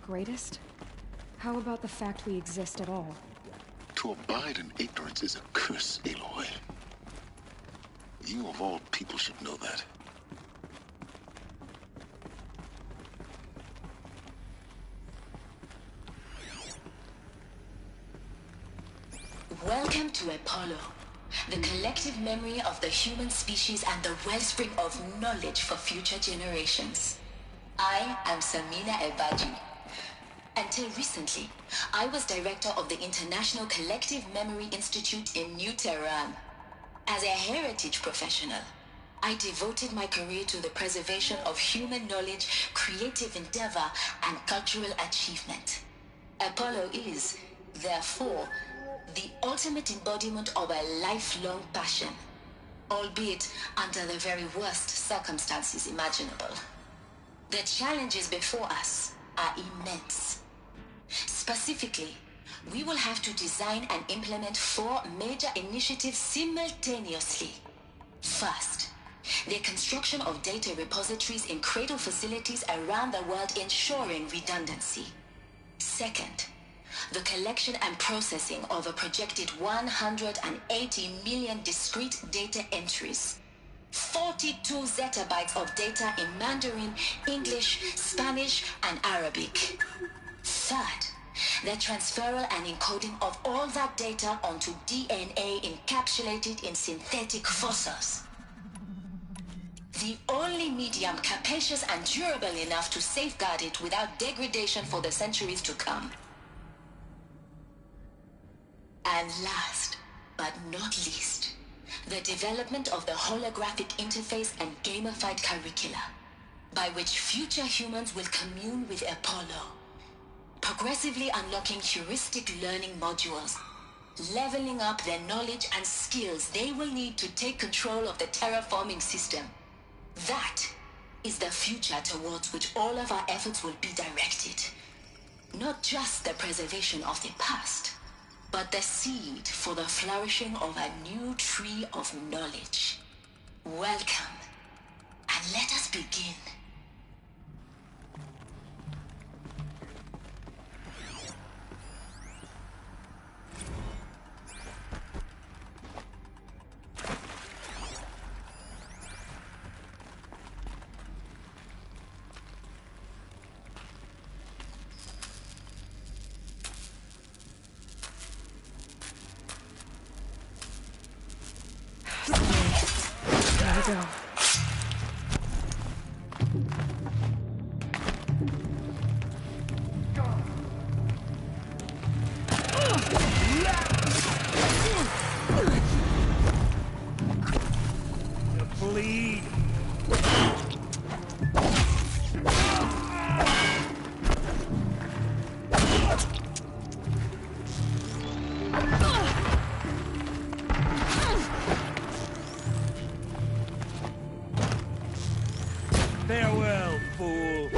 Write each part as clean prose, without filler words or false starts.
Greatest? How about the fact we exist at all? To abide in ignorance is a curse, Aloy. You of all people should know that. Welcome to Apollo, the collective memory of the human species and the wellspring of knowledge for future generations. I am Samina El-Baji. Until recently, I was director of the International Collective Memory Institute in New Tehran. As a heritage professional, I devoted my career to the preservation of human knowledge, creative endeavor, and cultural achievement. Apollo is, therefore, the ultimate embodiment of a lifelong passion, albeit under the very worst circumstances imaginable. The challenges before us are immense. Specifically, we will have to design and implement 4 major initiatives simultaneously. First, the construction of data repositories in cradle facilities around the world ensuring redundancy. Second, the collection and processing of a projected 180 million discrete data entries. 42 zettabytes of data in Mandarin, English, Spanish, and Arabic. Third, the transferal and encoding of all that data onto DNA encapsulated in synthetic fossils. The only medium capacious and durable enough to safeguard it without degradation for the centuries to come. And last, but not least, the development of the holographic interface and gamified curricula, by which future humans will commune with Apollo, progressively unlocking heuristic learning modules, leveling up their knowledge and skills they will need to take control of the terraforming system. That is the future towards which all of our efforts will be directed. Not just the preservation of the past, but the seed for the flourishing of a new tree of knowledge. Welcome, and let us begin. There we go. Bleed. Farewell, fool.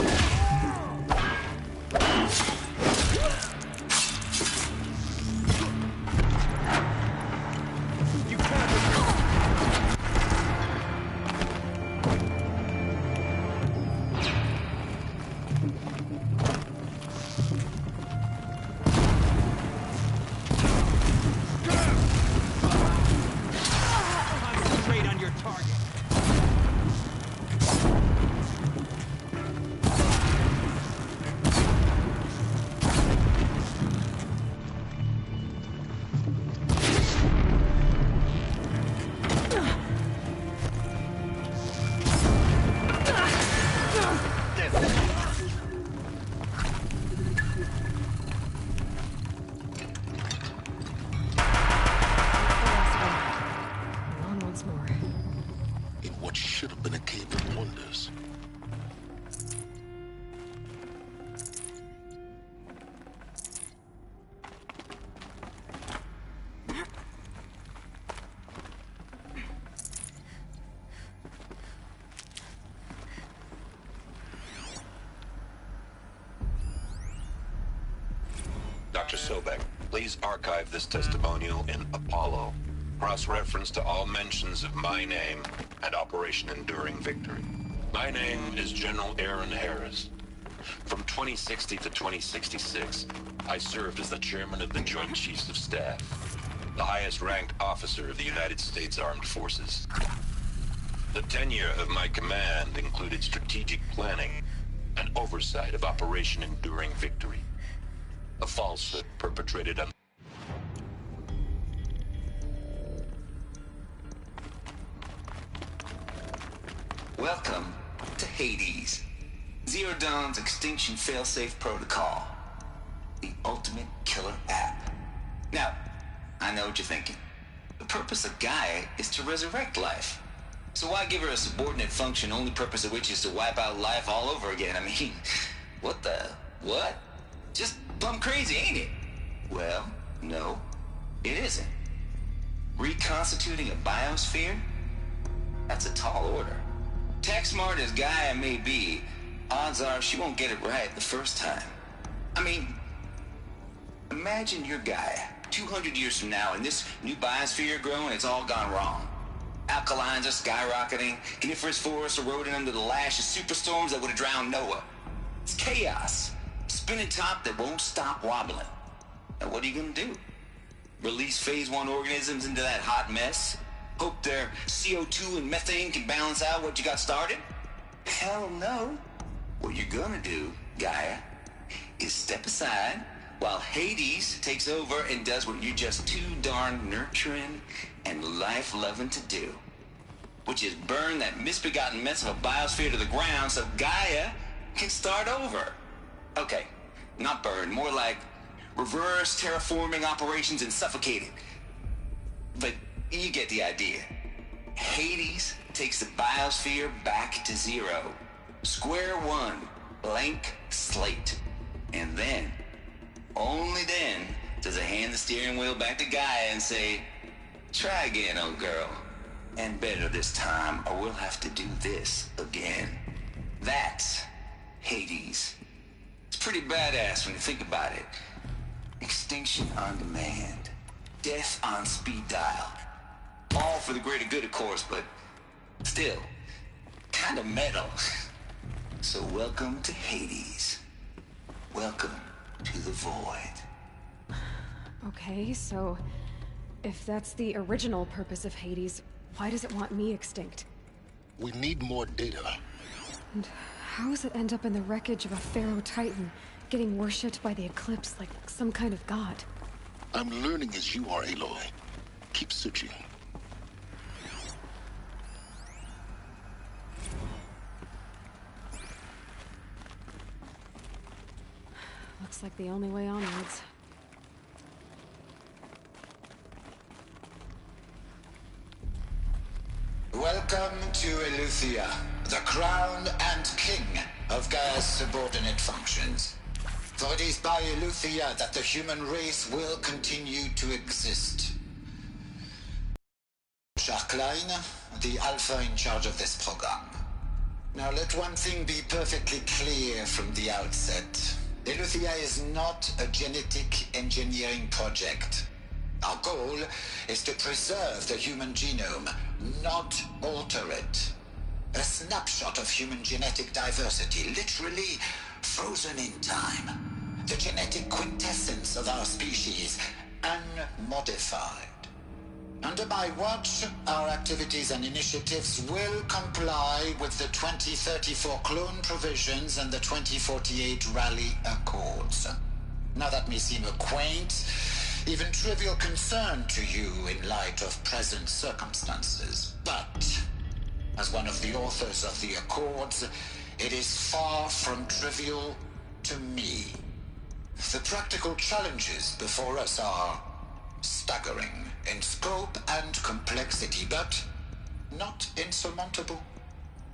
You can't. Concentrate on your target. On once more. In what should have been a cave of wonders. Dr. Sobek, please archive this testimonial in Apollo. Cross-reference to all mentions of my name and Operation Enduring Victory. My name is General Aaron Harris. From 2060 to 2066, I served as the chairman of the Joint Chiefs of Staff, the highest ranked officer of the United States Armed Forces. The tenure of my command included strategic planning and oversight of Operation Enduring Victory, a falsehood perpetrated on... Welcome to Hades, Zero Dawn's extinction failsafe protocol, the ultimate killer app. Now, I know what you're thinking. The purpose of Gaia is to resurrect life. So why give her a subordinate function, only purpose of which is to wipe out life all over again? I mean, what? Just plumb crazy, ain't it? Well, no, it isn't. Reconstituting a biosphere? That's a tall order. Tech smart as Gaia may be, odds are she won't get it right the first time. I mean, imagine you're Gaia, 200 years from now, and this new biosphere growing, it's all gone wrong. Alkalines are skyrocketing, coniferous forests eroding under the lash of superstorms that would have drowned Noah. It's chaos, spinning top that won't stop wobbling. Now what are you gonna do? Release phase 1 organisms into that hot mess? Hope their CO2 and methane can balance out what you got started? Hell no. What you're gonna do, Gaia, is step aside while Hades takes over and does what you're just too darn nurturing and life-loving to do, which is burn that misbegotten mess of a biosphere to the ground so Gaia can start over. Okay, not burn, more like reverse terraforming operations and suffocate it. But you get the idea. Hades takes the biosphere back to zero. Square one, blank slate. And then, only then, does it hand the steering wheel back to Gaia and say, try again, old girl. And better this time, or we'll have to do this again. That's Hades. It's pretty badass when you think about it. Extinction on demand. Death on speed dial. All for the greater good, of course, but still, kind of metal. So welcome to Hades. Welcome to the void. Okay, so if that's the original purpose of Hades, why does it want me extinct? We need more data. And how does it end up in the wreckage of a Pharaoh Titan, getting worshipped by the Eclipse like some kind of god? I'm learning as you are, Aloy. Keep searching. Looks like the only way onwards. Welcome to Eleuthia, the crown and king of Gaia's subordinate functions. For it is by Eleuthia that the human race will continue to exist. Klein, the Alpha in charge of this program. Now let one thing be perfectly clear from the outset. Eleuthia is not a genetic engineering project. Our goal is to preserve the human genome, not alter it. A snapshot of human genetic diversity, literally frozen in time. The genetic quintessence of our species, unmodified. Under my watch, our activities and initiatives will comply with the 2034 clone provisions and the 2048 Raleigh Accords. Now that may seem a quaint, even trivial concern to you in light of present circumstances, but as one of the authors of the Accords, it is far from trivial to me. The practical challenges before us are staggering in scope and complexity, but not insurmountable.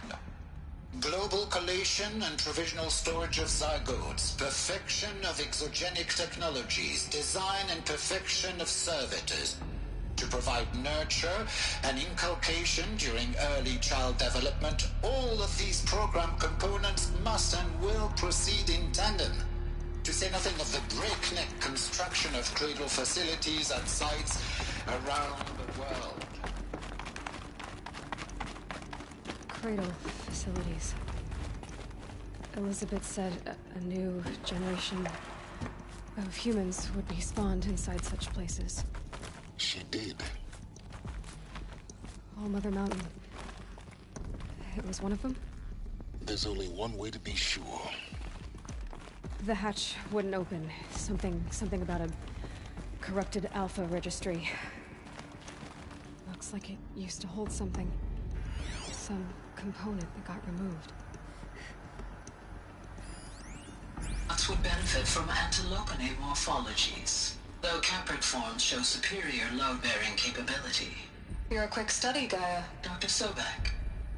No. Global collation and provisional storage of zygotes, perfection of exogenic technologies, design and perfection of servitors, to provide nurture and inculcation during early child development. All of these program components must and will proceed in tandem. To say nothing of the breakneck construction of cradle facilities at sites around the world. Cradle facilities. Elizabeth said a new generation of humans would be spawned inside such places. She did. All Mother Mountain. It was one of them? There's only one way to be sure. The hatch wouldn't open. Something about a corrupted Alpha registry. Looks like it used to hold something. Some component that got removed. Nuts would benefit from antilopinae morphologies, though caprid forms show superior load-bearing capability. You're a quick study, Gaia. Dr. Sobek,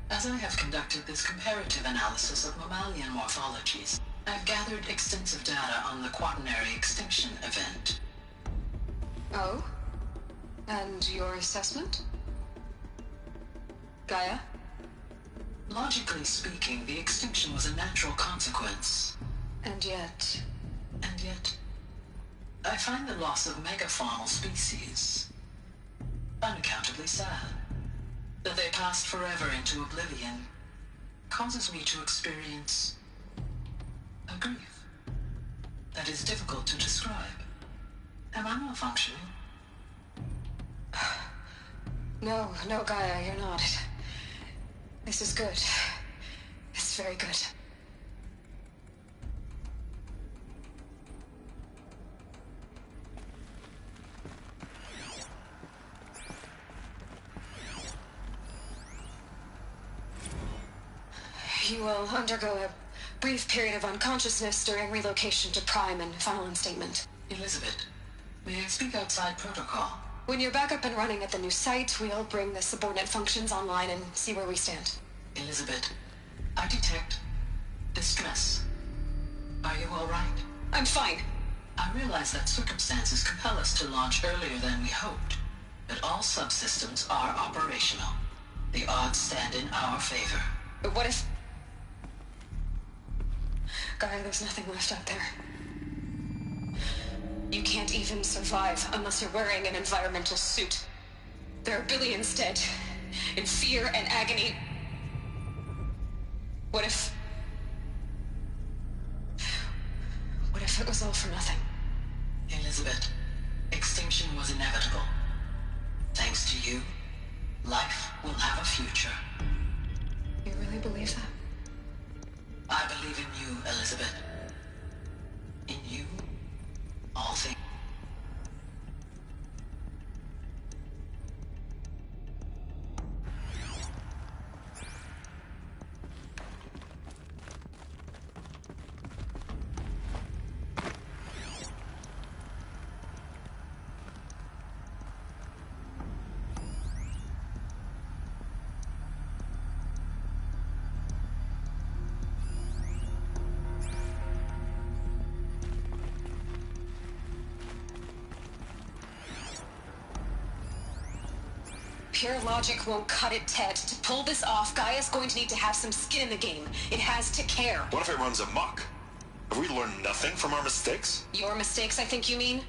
as I have conducted this comparative analysis of mammalian morphologies, I've gathered extensive data on the quaternary extinction event. Oh? And your assessment? Gaia? Logically speaking, the extinction was a natural consequence. And yet, I find the loss of megafaunal species unaccountably sad. That they passed forever into oblivion causes me to experience a grief that is difficult to describe. Am I malfunctioning? no, Gaia, you're not. This is good. It's very good. You will undergo a brief period of unconsciousness during relocation to Prime and final instatement. Elizabeth, may I speak outside protocol? When you're back up and running at the new site, we'll bring the subordinate functions online and see where we stand. Elizabeth, I detect distress. Are you all right? I'm fine. I realize that circumstances compel us to launch earlier than we hoped, but all subsystems are operational. The odds stand in our favor. But what if... Gaia, there's nothing left out there. You can't even survive unless you're wearing an environmental suit. There are billions dead, in fear and agony. What if it was all for nothing? Elizabeth, extinction was inevitable. Thanks to you, life will have a future. You really believe that? I believe in you, Elizabeth. In you, all things. Pure logic won't cut it, Ted. To pull this off, Gaia's going to need to have some skin in the game. It has to care. What if it runs amok? Have we learned nothing from our mistakes? Your mistakes, I think you mean?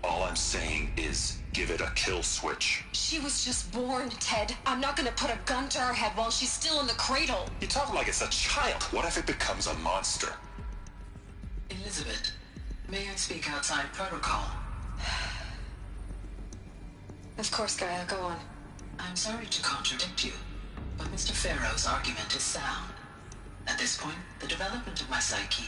All I'm saying is give it a kill switch. She was just born, Ted. I'm not gonna put a gun to her head while she's still in the cradle. You talk like it's a child. What if it becomes a monster? Elizabeth, may I speak outside protocol? Of course, Gaia, go on. I'm sorry to contradict you, but Mr. Farrow's argument is sound. At this point, the development of my psyche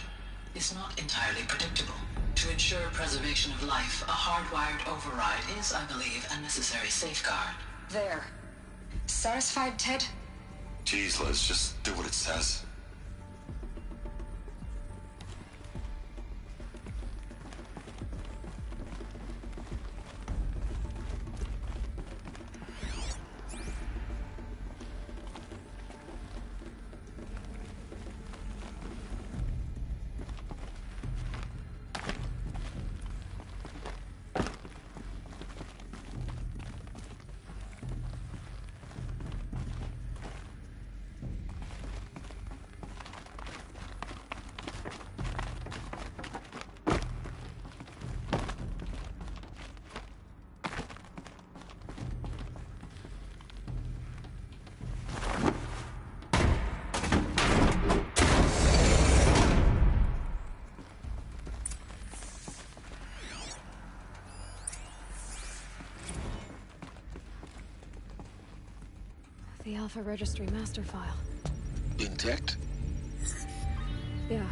is not entirely predictable. To ensure preservation of life, a hardwired override is, I believe, a necessary safeguard. There. Satisfied, Ted? Jeez, Liz, just do what it says. the Alpha Registry master file. Intact? Yeah.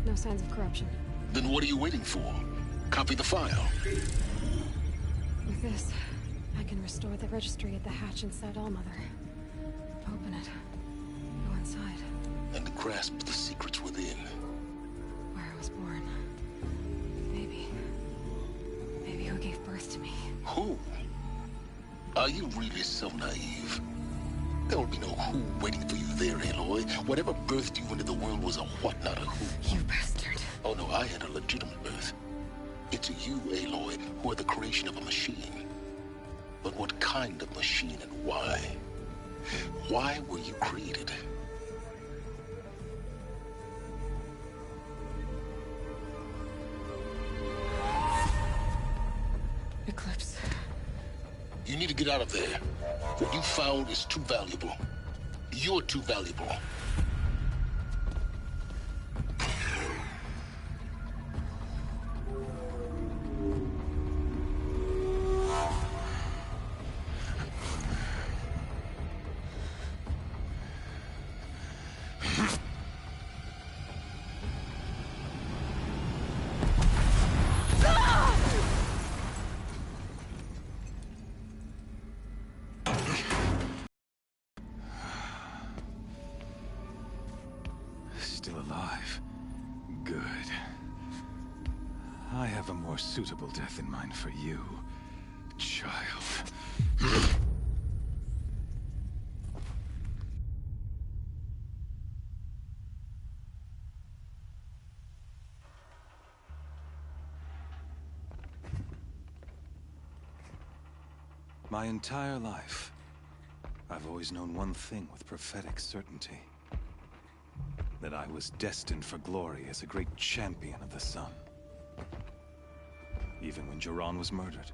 No signs of corruption. Then what are you waiting for? Copy the file. With this, I can restore the registry at the hatch inside Allmother. Open it. Go inside. And grasp the secrets within. Where I was born. Maybe who gave birth to me. Who? Are you really so naive? There will be no who waiting for you there, Aloy. Whatever birthed you into the world was a what, not a who. You bastard. Oh no, I had a legitimate birth. It's you, Aloy, who are the creation of a machine. But what kind of machine and why? Why were you created? Eclipse. You need to get out of there. What you found is too valuable. You're too valuable. Still alive. Good. I have a more suitable death in mind for you, child. My entire life, I've always known one thing with prophetic certainty. That I was destined for glory as a great champion of the sun. Even when Jiran was murdered,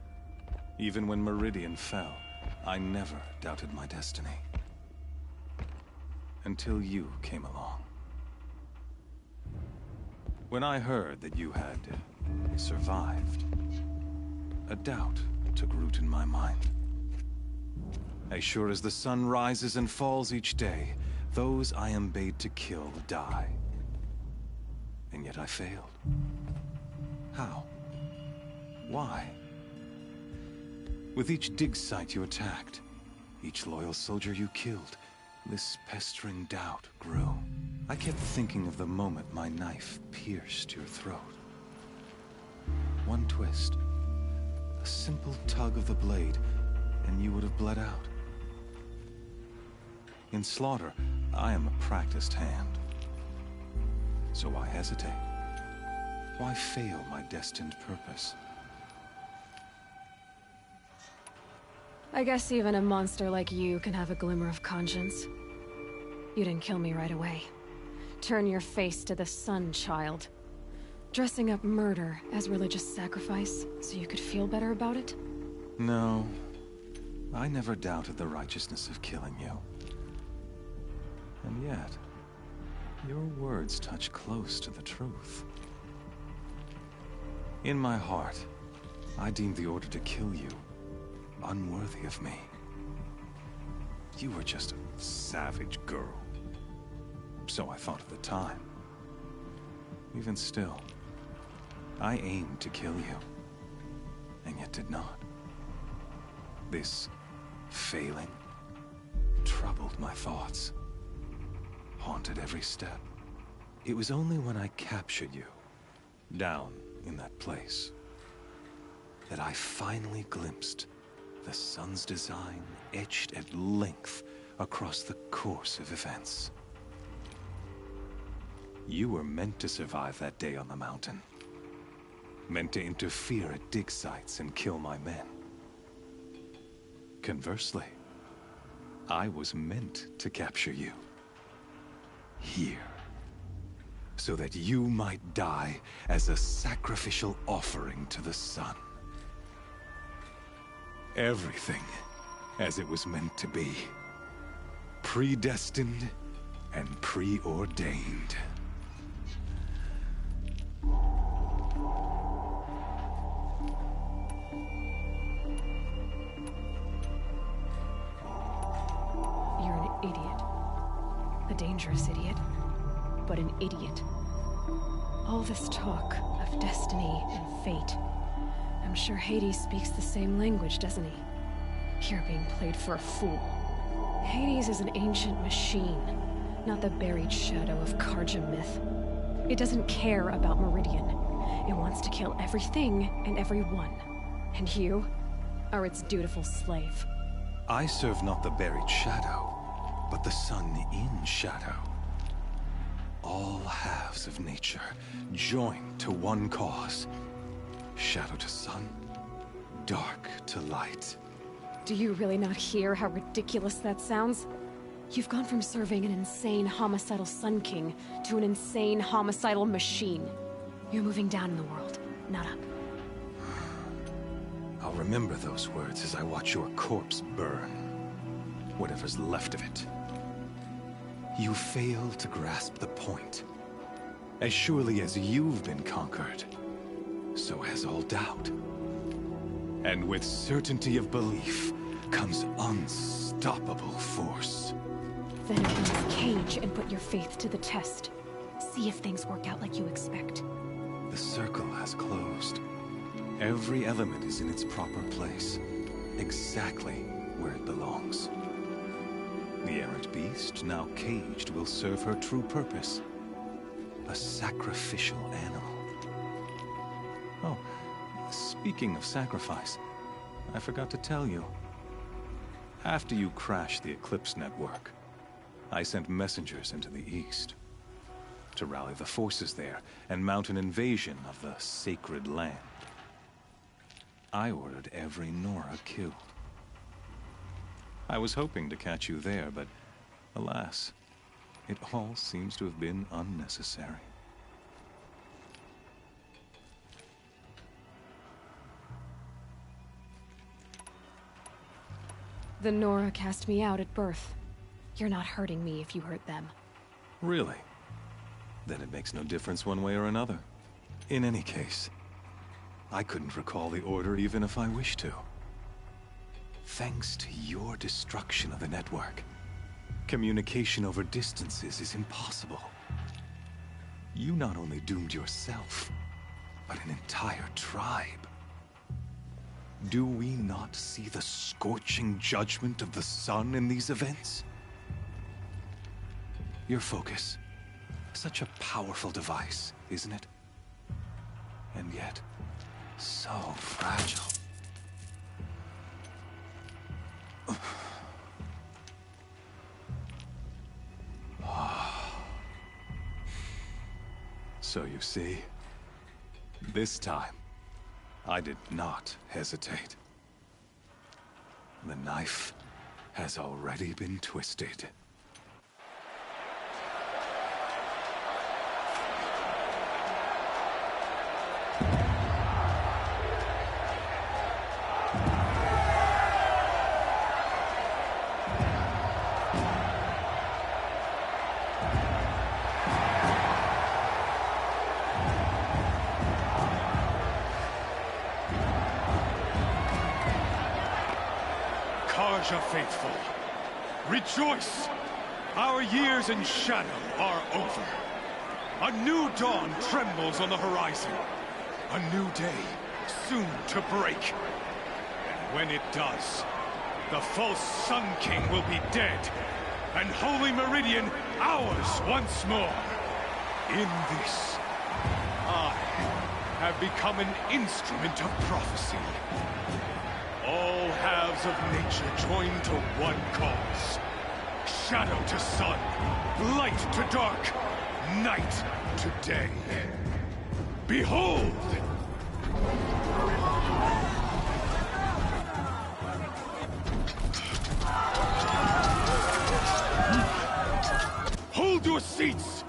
even when Meridian fell, I never doubted my destiny. Until you came along. When I heard that you had survived, a doubt took root in my mind. As sure as the sun rises and falls each day, those I am bade to kill die. And yet I failed. How? Why? With each dig site you attacked, each loyal soldier you killed, this pestering doubt grew. I kept thinking of the moment my knife pierced your throat. One twist, a simple tug of the blade, and you would have bled out. In slaughter, I am a practiced hand. So why hesitate? Why fail my destined purpose? I guess even a monster like you can have a glimmer of conscience. You didn't kill me right away. Turn your face to the sun, child. Dressing up murder as religious sacrifice so you could feel better about it? No. I never doubted the righteousness of killing you. And yet, your words touch close to the truth. In my heart, I deemed the order to kill you unworthy of me. You were just a savage girl. So I thought at the time. Even still, I aimed to kill you, and yet did not. This failing troubled my thoughts. Haunted every step. It was only when I captured you, down in that place, that I finally glimpsed the sun's design etched at length across the course of events. You were meant to survive that day on the mountain. Meant to interfere at dig sites and kill my men. Conversely, I was meant to capture you. Here. So that you might die as a sacrificial offering to the sun. Everything as it was meant to be. Predestined and preordained. a dangerous idiot, but an idiot. All this talk of destiny and fate. I'm sure Hades speaks the same language, doesn't he? You're being played for a fool. Hades is an ancient machine, not the buried shadow of Carja myth. It doesn't care about Meridian. It wants to kill everything and everyone. And you are its dutiful slave. I serve not the buried shadow, but the sun in shadow. All halves of nature joined to one cause. Shadow to sun, dark to light. Do you really not hear how ridiculous that sounds? You've gone from serving an insane homicidal Sun King to an insane homicidal machine. You're moving down in the world, not up. I'll remember those words as I watch your corpse burn. Whatever's left of it. You fail to grasp the point. As surely as you've been conquered, so has all doubt. And with certainty of belief comes unstoppable force. Then open this cage and put your faith to the test. See if things work out like you expect. The circle has closed. Every element is in its proper place, exactly where it belongs. The errant beast, now caged, will serve her true purpose. A sacrificial animal. Oh, speaking of sacrifice, I forgot to tell you. After you crashed the Eclipse network, I sent messengers into the east to rally the forces there and mount an invasion of the sacred land. I ordered every Nora killed. I was hoping to catch you there, but alas, it all seems to have been unnecessary. The Nora cast me out at birth. You're not hurting me if you hurt them. Really? Then it makes no difference one way or another. In any case, I couldn't recall the order even if I wished to. Thanks to your destruction of the network, communication over distances is impossible. You not only doomed yourself, but an entire tribe. Do we not see the scorching judgment of the sun in these events? Your focus, such a powerful device, isn't it? And yet, so fragile. So you see, this time, I did not hesitate. The knife has already been twisted. Carja faithful, rejoice! Our years in shadow are over. A new dawn trembles on the horizon. A new day soon to break. And when it does, the false Sun King will be dead, and Holy Meridian ours once more. In this, I have become an instrument of prophecy. All halves of nature joined to one cause. Shadow to sun, light to dark, night to day. Behold! Hold your seats!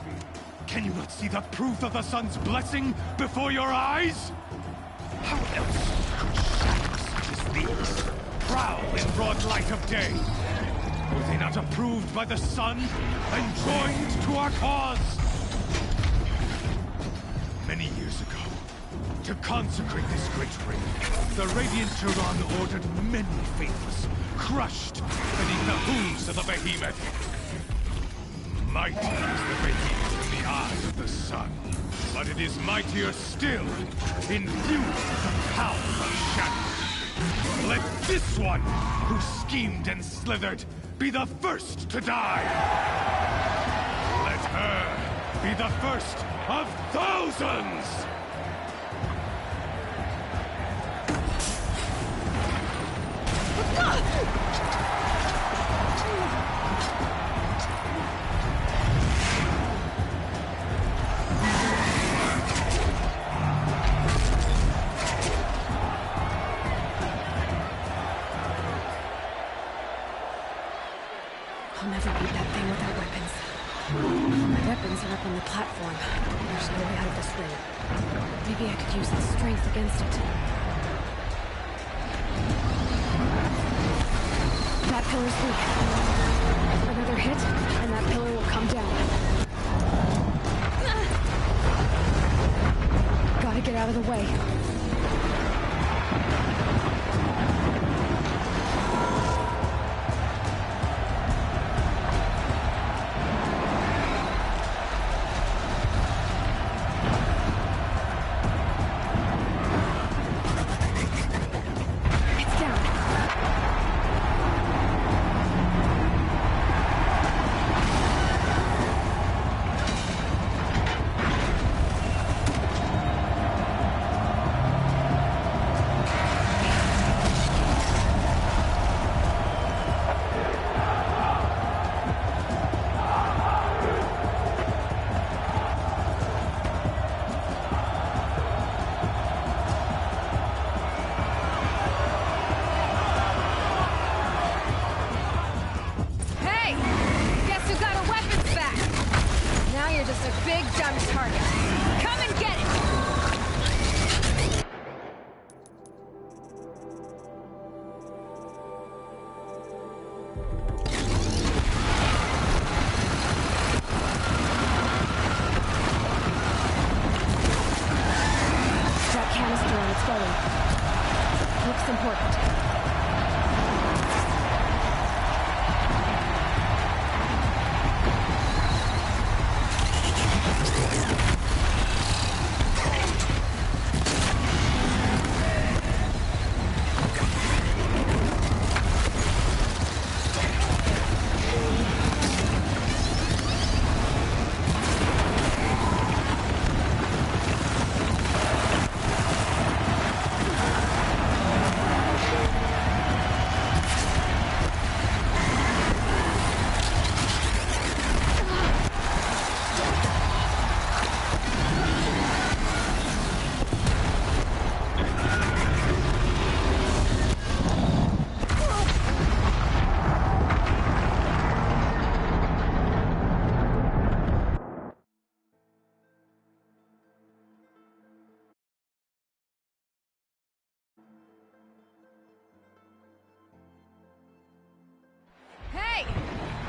Can you not see the proof of the sun's blessing before your eyes? How else could shadows such as these prowl in broad light of day? Were they not approved by the sun and joined to our cause? Many years ago, to consecrate this great ring, the Radiant Turan ordered many faithless crushed beneath the hooves of the behemoth. Mighty is the radiance in the eye of the sun, but it is mightier still, infused with the power of shadow. Let this one, who schemed and slithered, be the first to die! Let her be the first of thousands! I'll never beat that thing without weapons. My weapons are up on the platform. There's no way out of this thing. Maybe I could use its strength against it. That pillar's weak. Another hit, and that pillar will come down. Gotta get out of the way.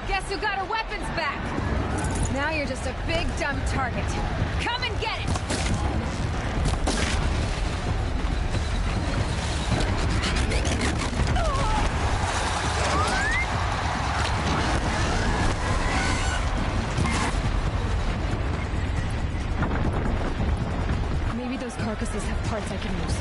Guess who got her weapons back? Now you're just a big, dumb target. Come and get it! Maybe those carcasses have parts I can use.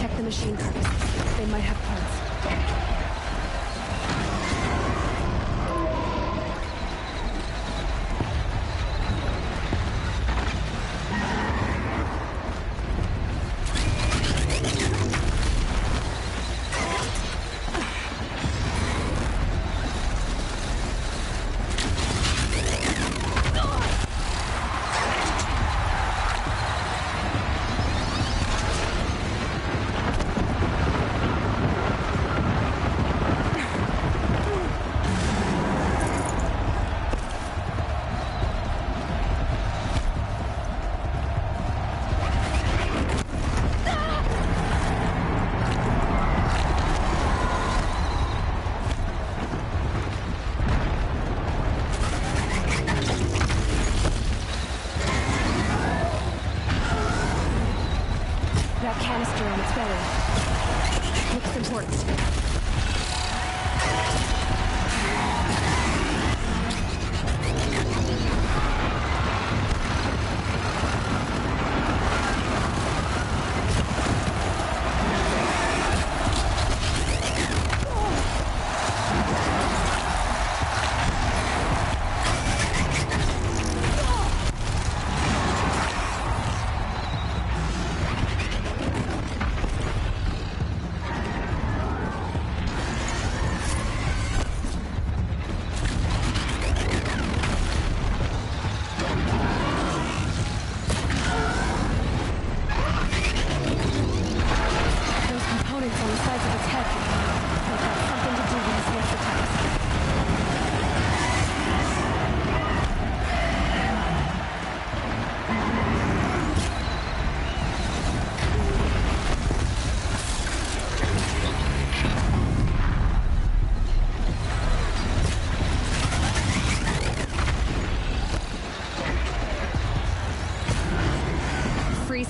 Check the machine carcasses. They might have parts. That canister on its belly. Looks important.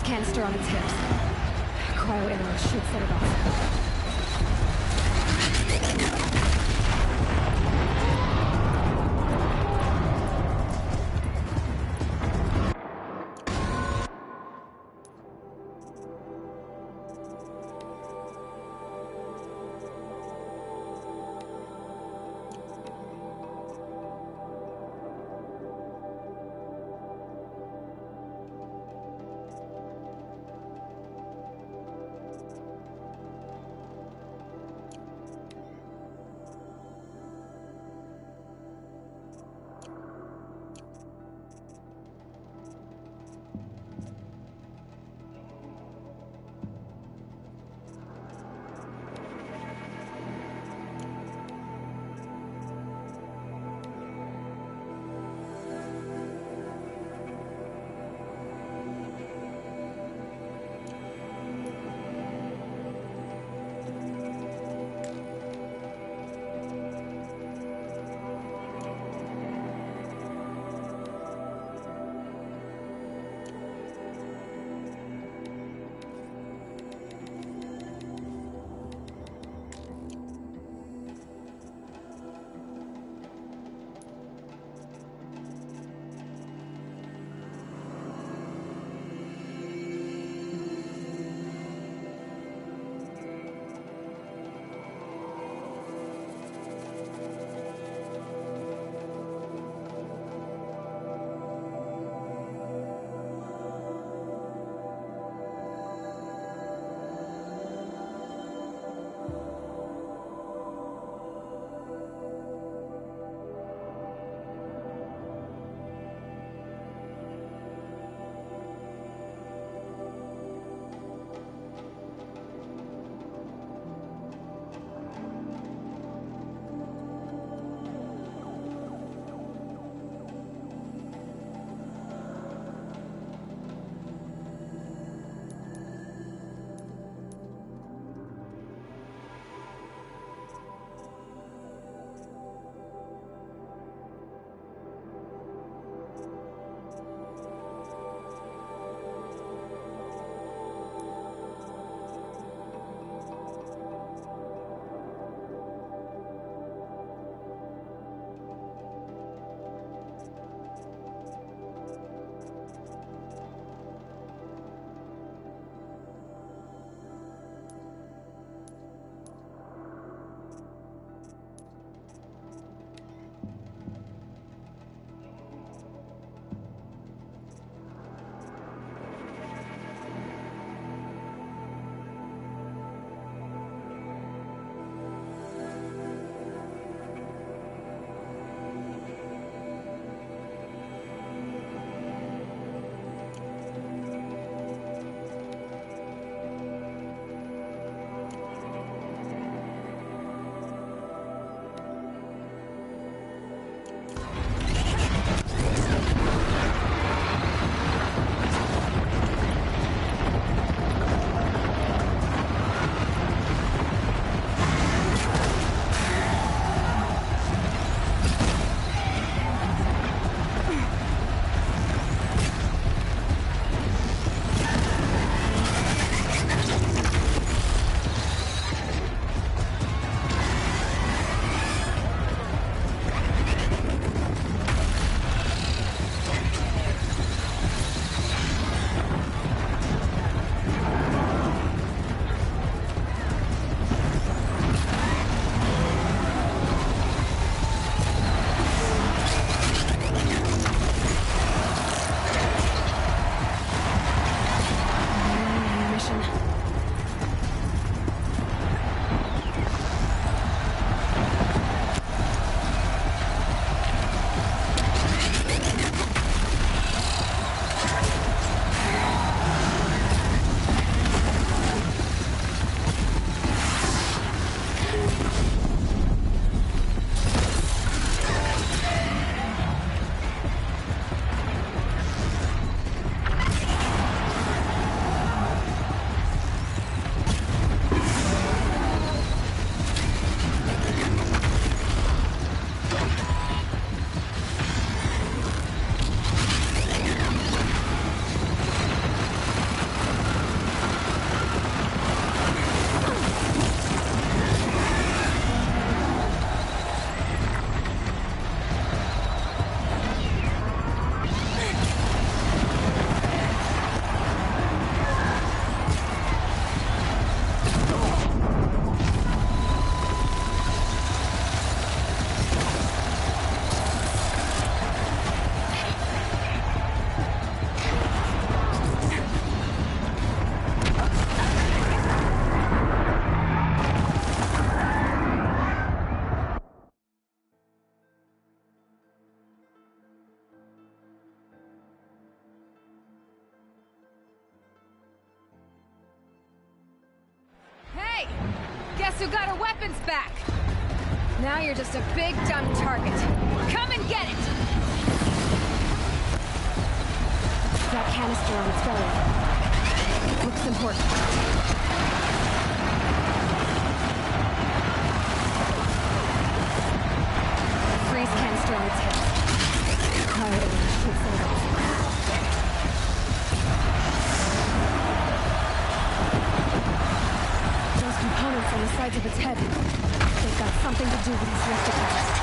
Canister on its hips. Cryo arrow should set it off. Hey! Guess who got her weapons back? Now you're just a big, dumb target. Come and get it! That canister on its belly. Looks important. Freeze canister on its head. Fire it and shoots it off. Those components on the sides of its head. They've got something to do with these rift attacks.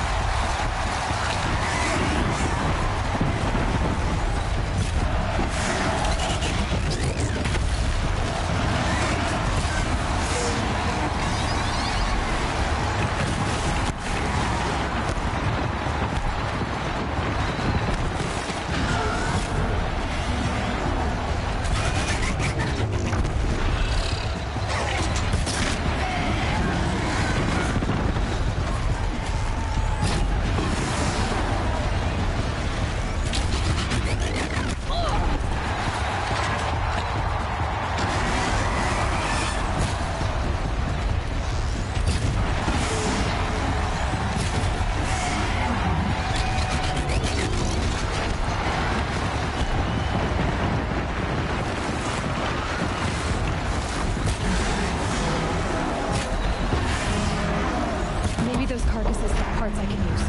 Those carcasses have parts I can use.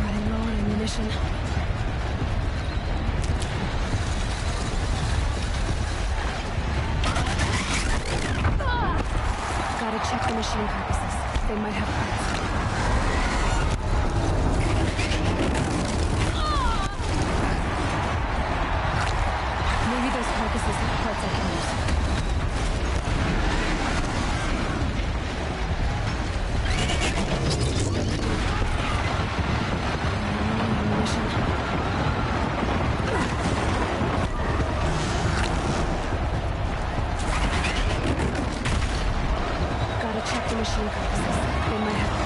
Running low on ammunition. Gotta check the machine carcasses. They might have parts. Carcasses have parts I can use. Ammunition. Gotta check the machine carcasses. They might have parts.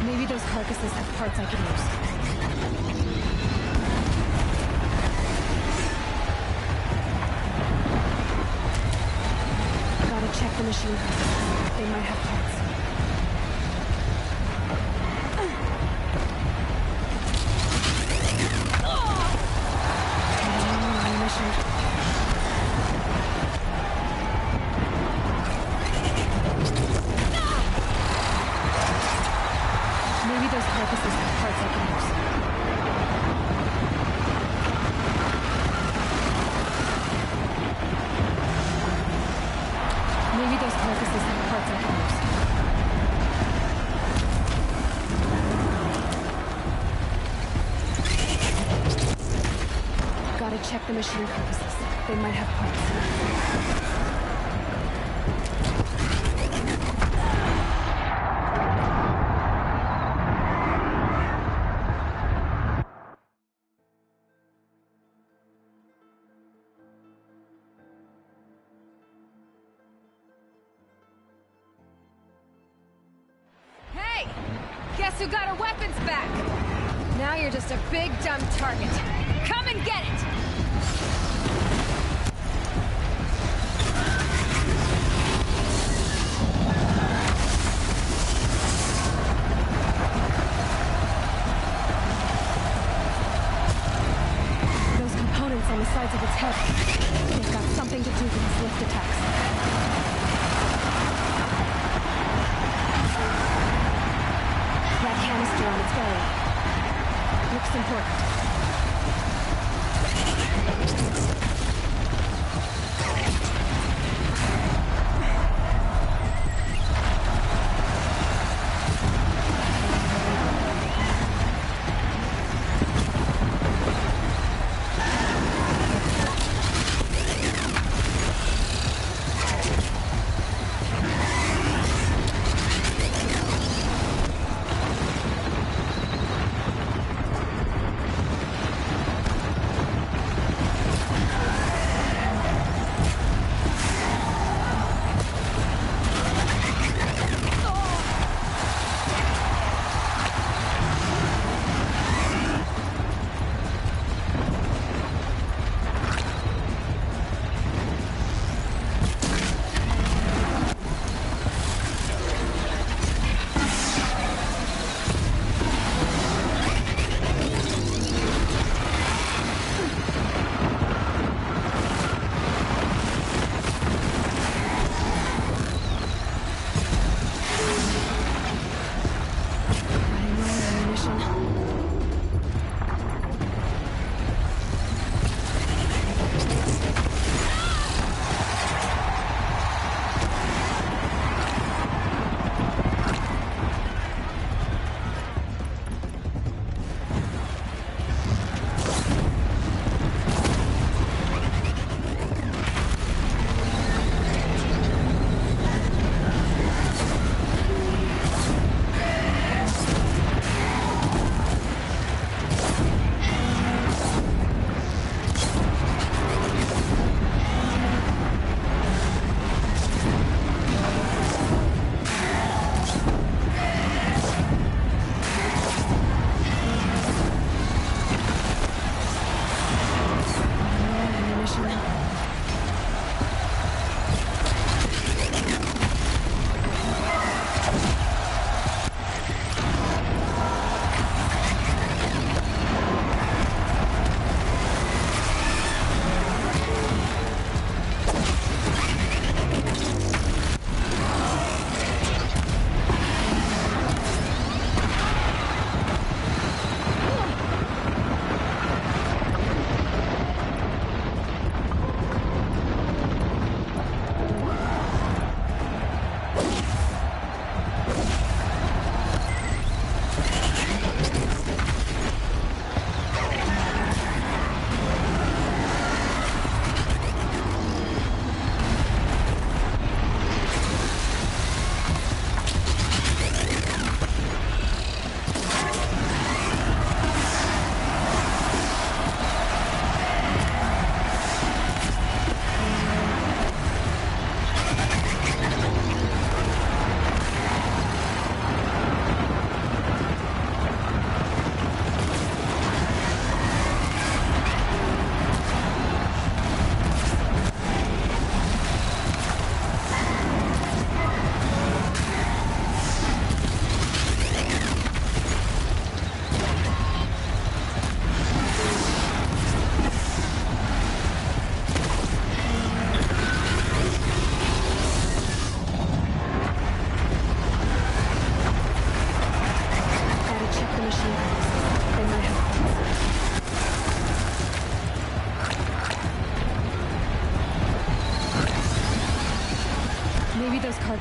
Maybe those carcasses have parts I can use. Gotta check the machine carcasses. They might have parts. Ammunition. Maybe those carcasses have parts I can use. Maybe those carcasses have parts I can use. Gotta check the machine carcasses. They might have parts. Guess who got her weapons back? Now you're just a big, dumb target. Come and get it! Those components on the sides of its head. They've got something to do with these lift attacks. That canister on its belly. Looks important.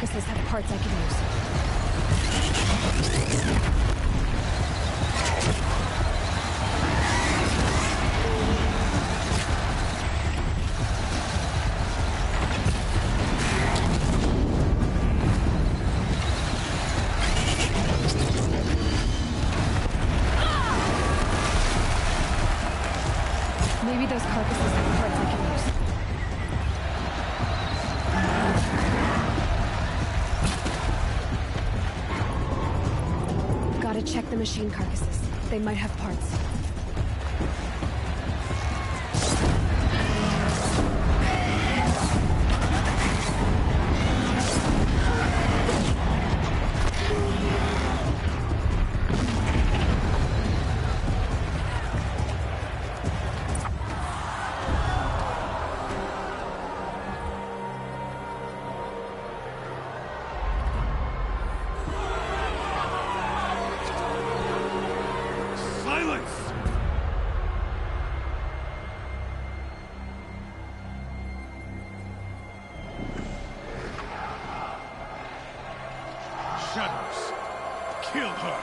carcasses have parts I can use. Maybe those carcasses have parts I can use. Gotta check the machine carcasses. They might have parts. Shadows. Kill her.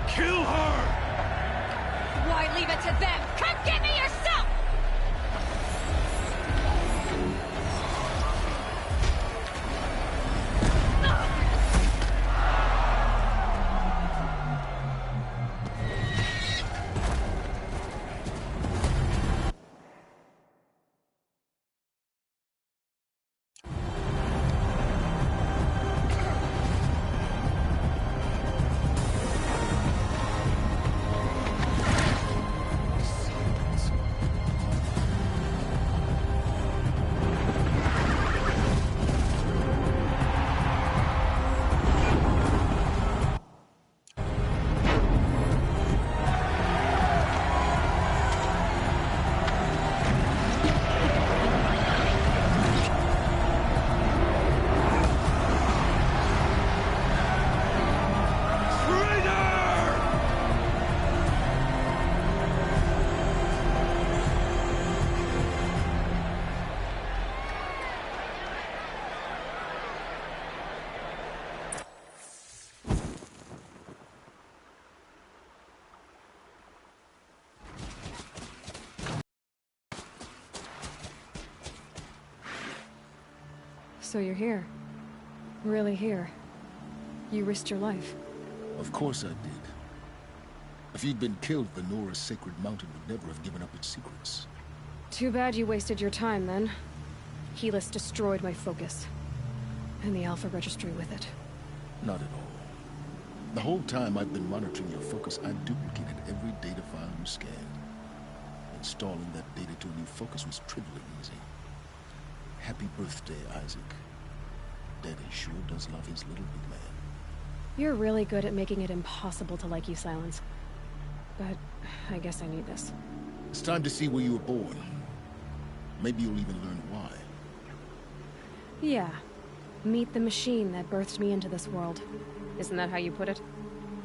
Kill her! Why leave it to them? Come get me yourself! So you're here. Really here. You risked your life. Of course I did. If you'd been killed, the Nora's sacred mountain would never have given up its secrets. Too bad you wasted your time, then. Helis destroyed my focus. And the Alpha Registry with it. Not at all. The whole time I've been monitoring your focus, I duplicated every data file you scanned. Installing that data to a new focus was trivially easy. Happy birthday, Isaac. Daddy sure does love his little big man. You're really good at making it impossible to like you, Silence. But I guess I need this. It's time to see where you were born. Maybe you'll even learn why. Yeah. Meet the machine that birthed me into this world. Isn't that how you put it?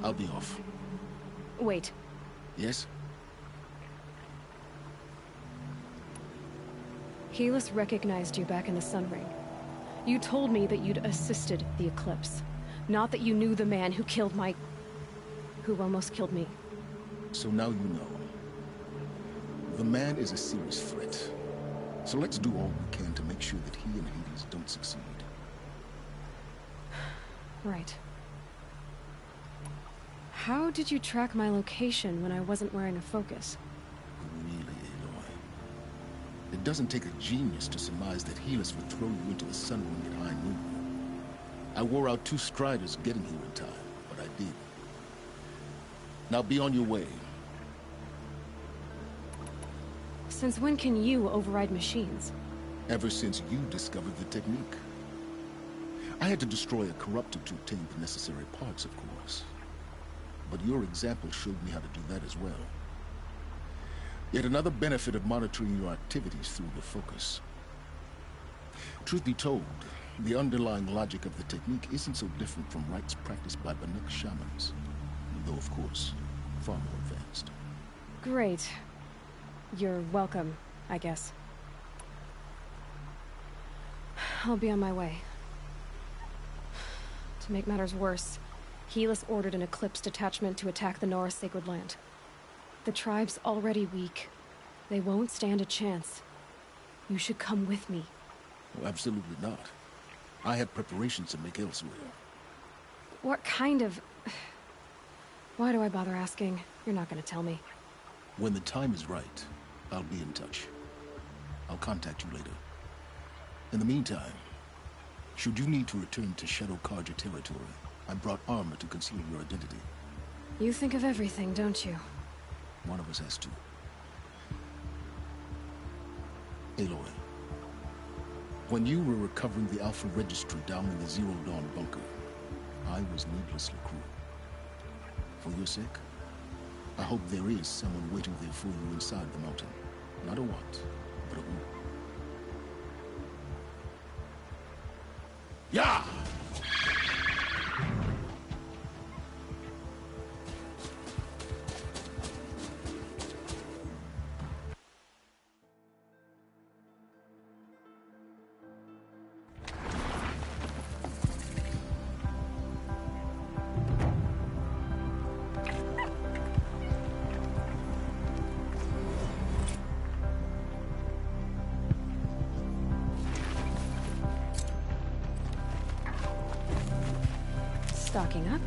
I'll be off. Wait. Yes? Helis recognized you back in the Sun Ring. You told me that you'd assisted the Eclipse. Not that you knew the man who killed my... who almost killed me. So now you know. The man is a serious threat. So let's do all we can to make sure that he and Hades don't succeed. Right. How did you track my location when I wasn't wearing a focus? Really, Aloy? It doesn't take a genius to surmise that Helis would throw you into the Sun Ring at high noon. I wore out 2 Striders getting here in time, but I did. Now be on your way. Since when can you override machines? Ever since you discovered the technique. I had to destroy a corruptor to obtain the necessary parts, of course. But your example showed me how to do that as well. Yet another benefit of monitoring your activities through the focus. Truth be told, The underlying logic of the technique isn't so different from rites practiced by Banuk shamans, though of course, far more advanced. Great. You're welcome, I guess. I'll be on my way. To make matters worse, Helis ordered an Eclipse detachment to attack the Nora Sacred Land. The tribe's already weak. They won't stand a chance. You should come with me. Oh, absolutely not. I have preparations to make elsewhere. What kind of... Why do I bother asking? You're not gonna tell me. When the time is right, I'll be in touch. I'll contact you later. In the meantime, should you need to return to Shadow Carja territory, I brought armor to conceal your identity. You think of everything, don't you? One of us has to. Aloy, when you were recovering the Alpha Registry down in the Zero Dawn bunker, I was needlessly cruel. For your sake, I hope there is someone waiting there for you inside the mountain. Not a what, but a who. Yeah! Stocking up.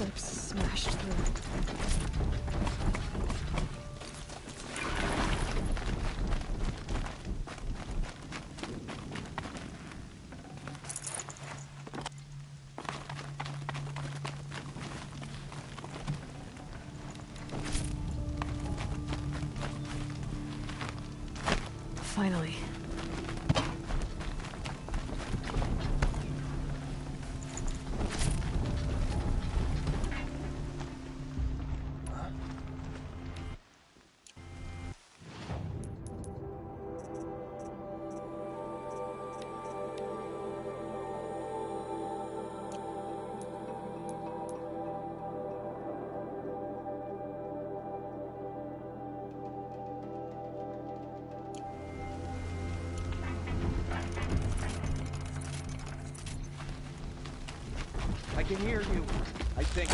Eclipse smashed through. Finally. I can hear you, I think.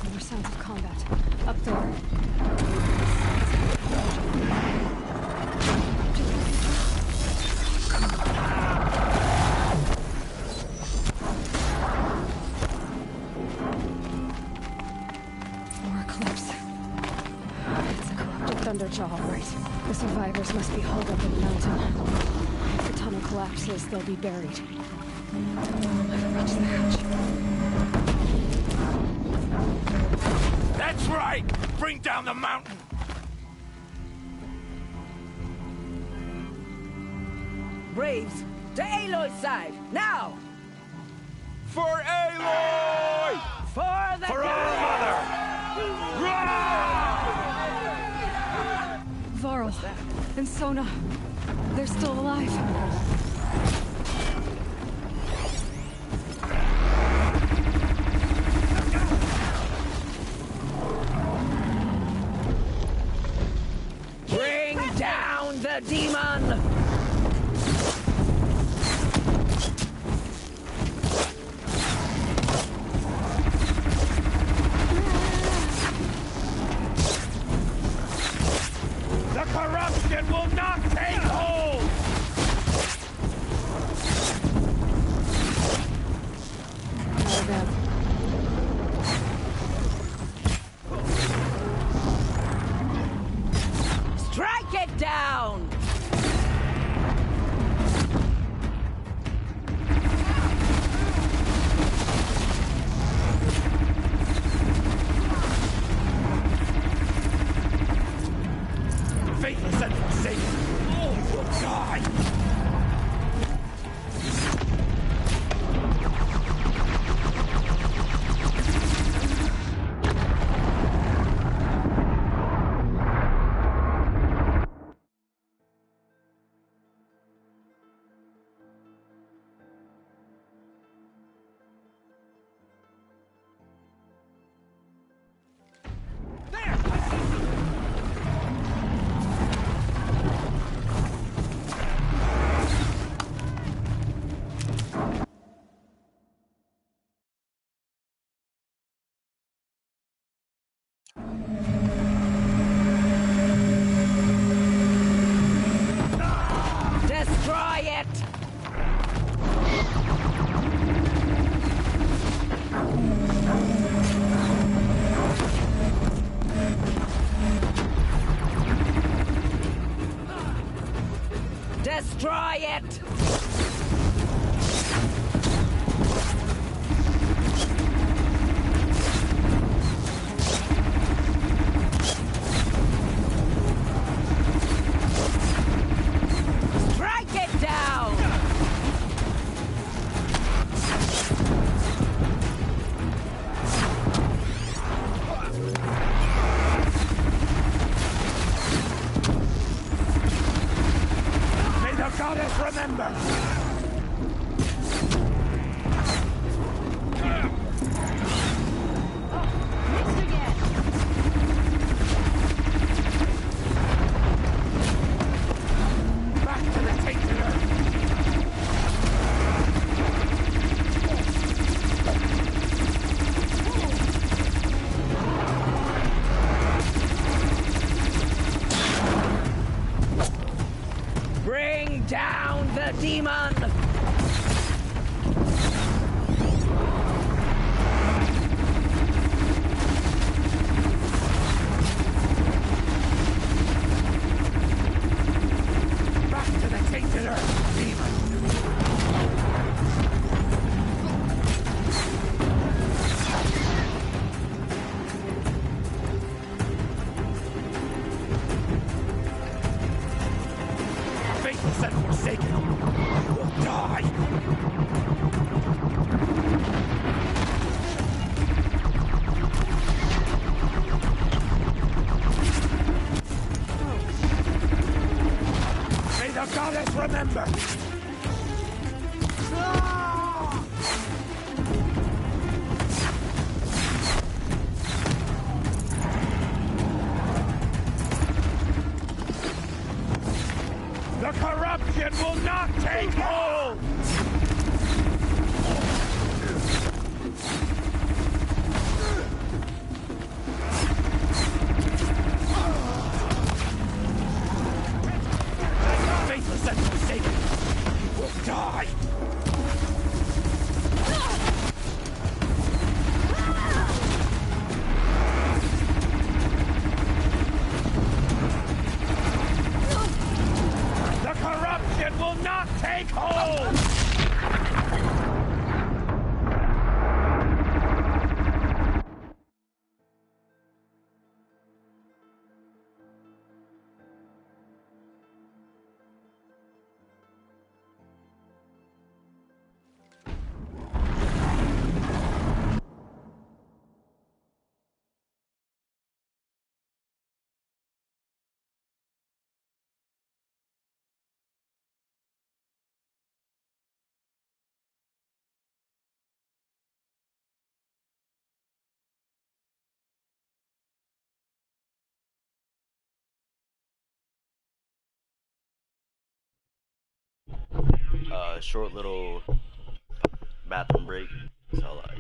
More sounds of combat. Up there. Thunderjaw, all right. The survivors must be holed up in the mountain. If the tunnel collapses, they'll be buried. I've reached the hatch. That's right! Bring down the mountain! Braves, to Aloy's side, now! For Aloy! For the For our mother! Varl and Sona, they're still alive. Bring down the demon! The corruption will not take hold! Strike it down! Faithless and forsaken, all will die! Destroy it! Destroy it! remember. The corruption will not take hold! Faithless and forsaken! You will die! The corruption will not take hold! Short little bathroom break. So like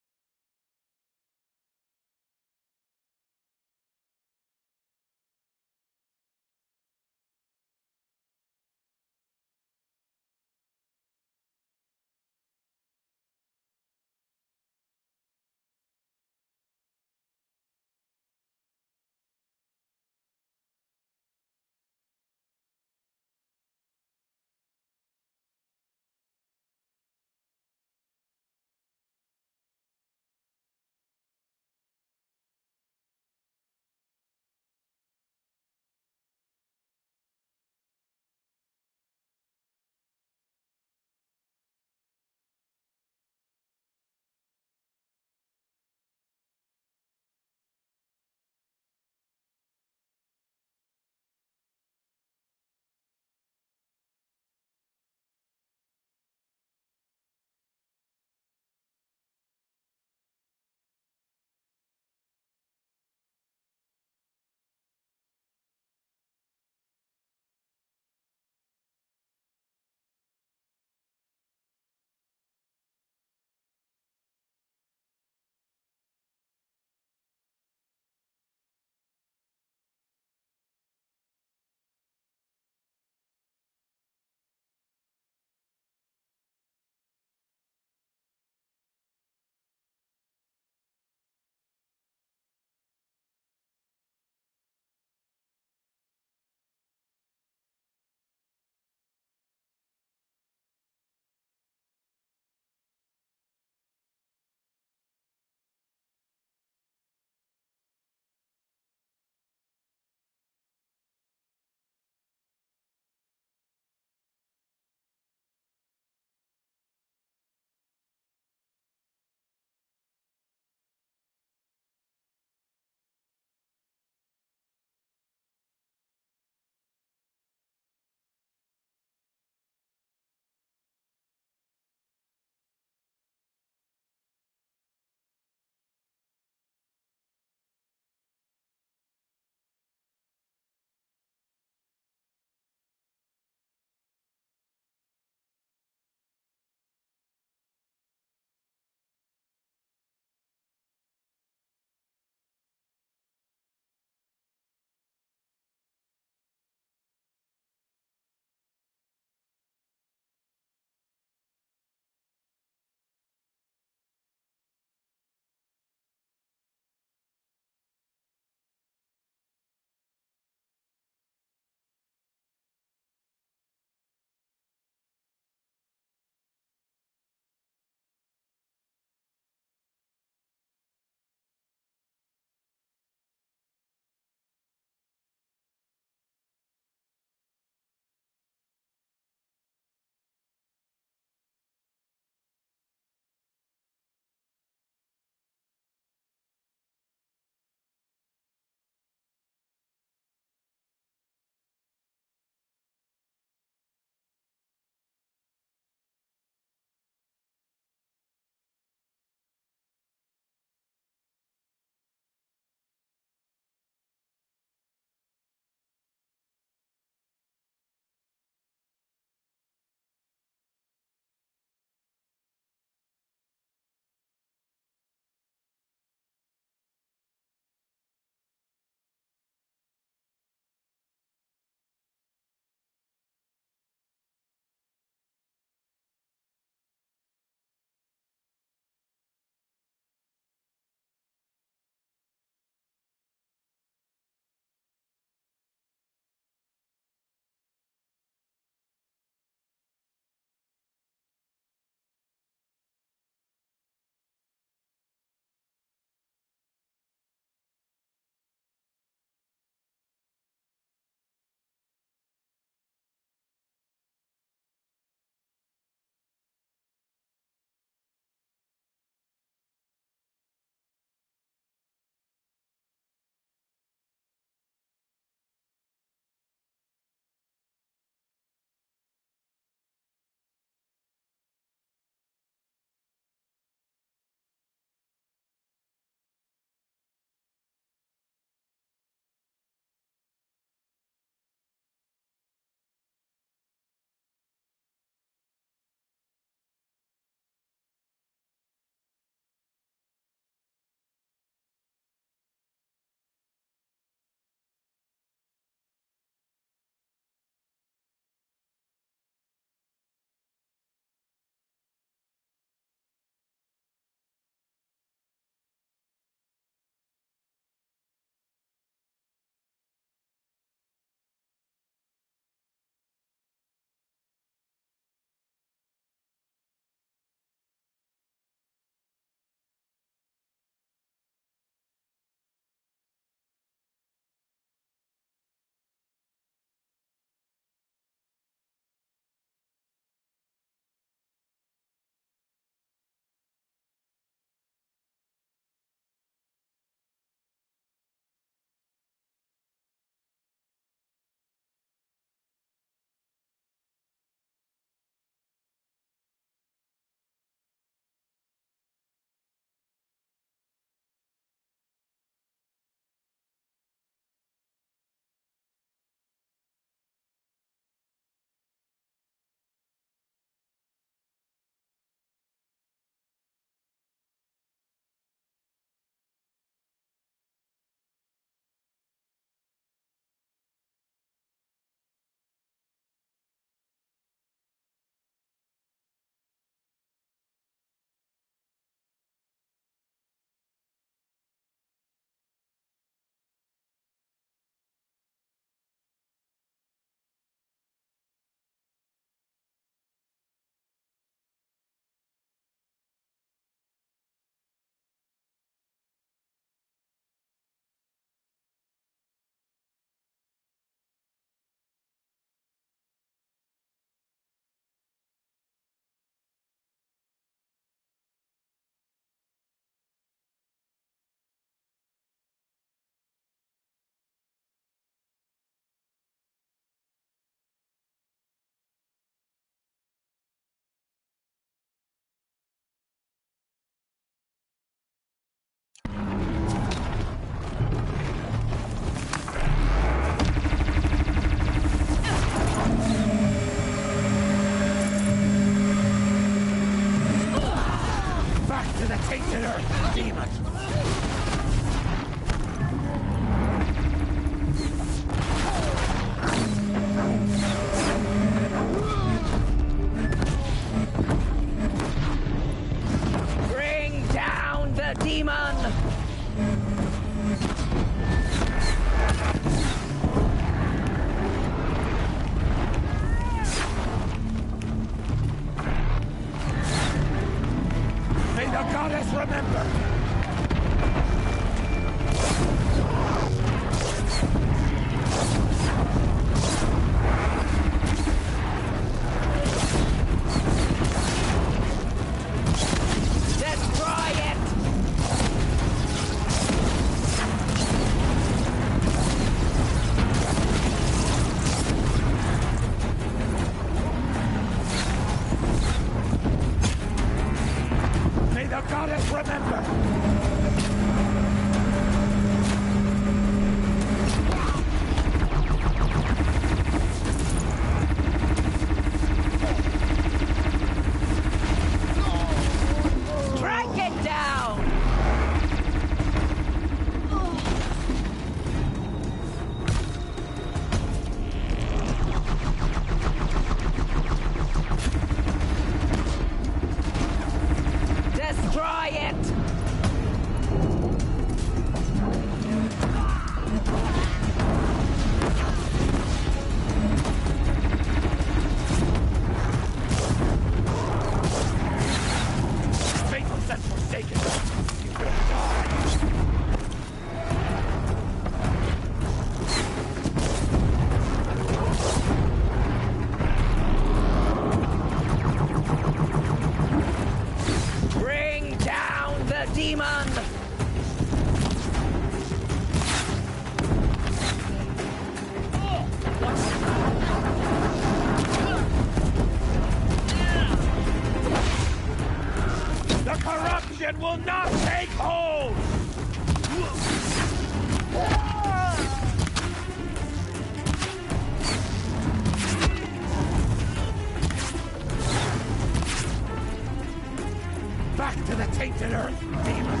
Earth, demon!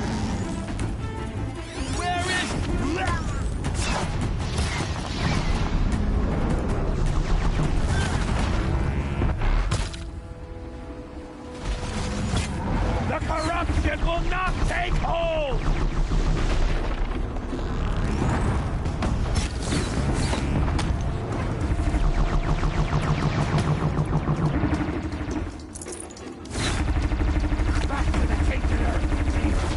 Where is... The corruption will not take hold! Back to the tainted earth, demon!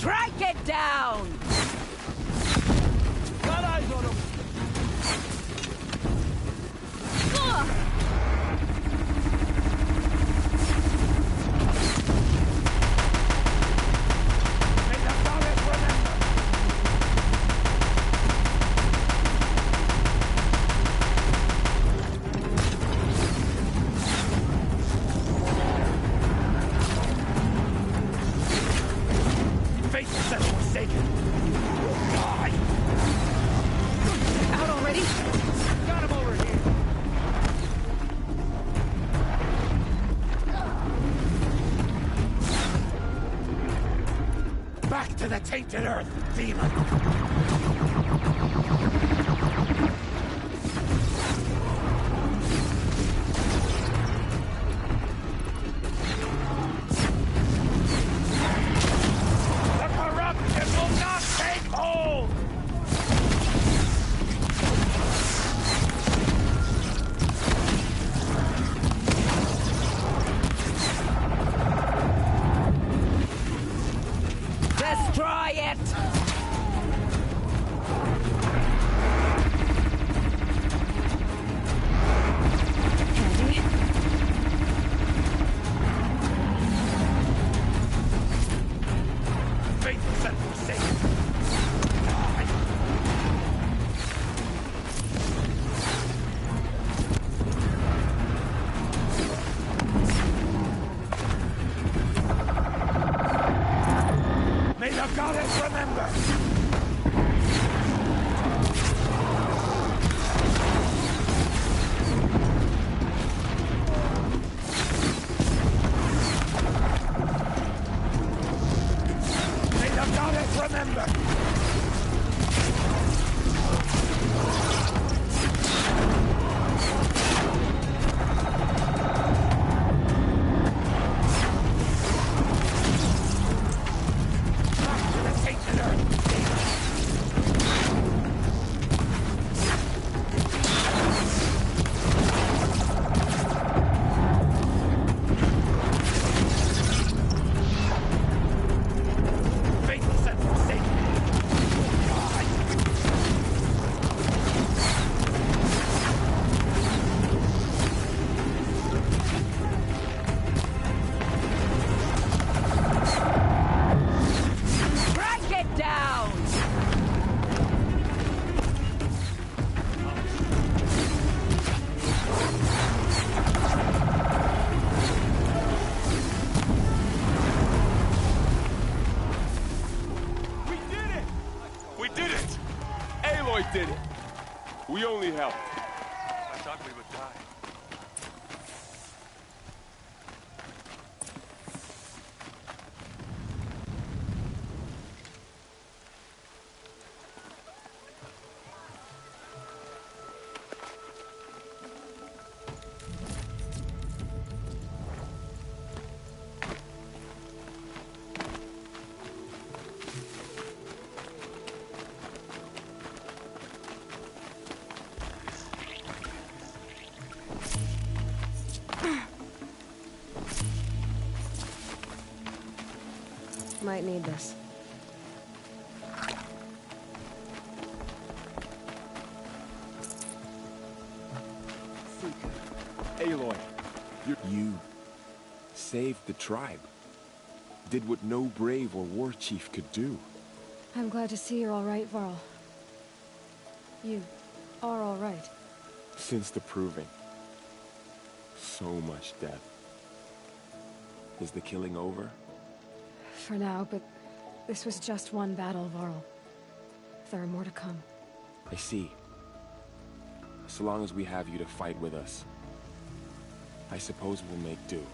Strike it down! Got eyes on him! May the goddess remember! Faith is forsaken! Die! Out already? Got him over here! Back to the tainted earth, demon! The corruption will not take hold! Destroy it! Handy? Faithless and forsaken! Die! May the goddess remember! May the goddess remember! Back to the tainted earth! Faithless and forsaken! Die! Strike it down! We did it! We did it! Aloy did it! We only helped. I thought we would die. Might need this. Aloy, you saved the tribe. Did what no brave or war chief could do. I'm glad to see you're all right, Varl. You are all right. Since the Proving. So much death. Is the killing over? For now, but This was just one battle, Varl. There are more to come. I see. So long as we have you to fight with us, I suppose we'll make do.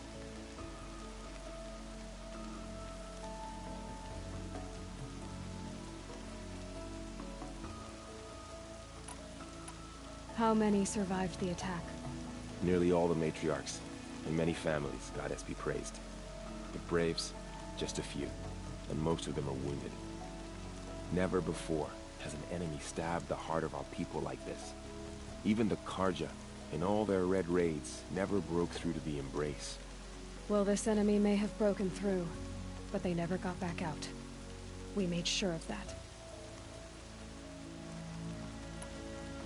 How many survived the attack? Nearly all the matriarchs, and many families, goddess be praised. The Braves, just a few, and most of them are wounded. Never before has an enemy stabbed the heart of our people like this. Even the Carja, in all their red raids, never broke through to the Embrace. Well, this enemy may have broken through, but they never got back out. We made sure of that.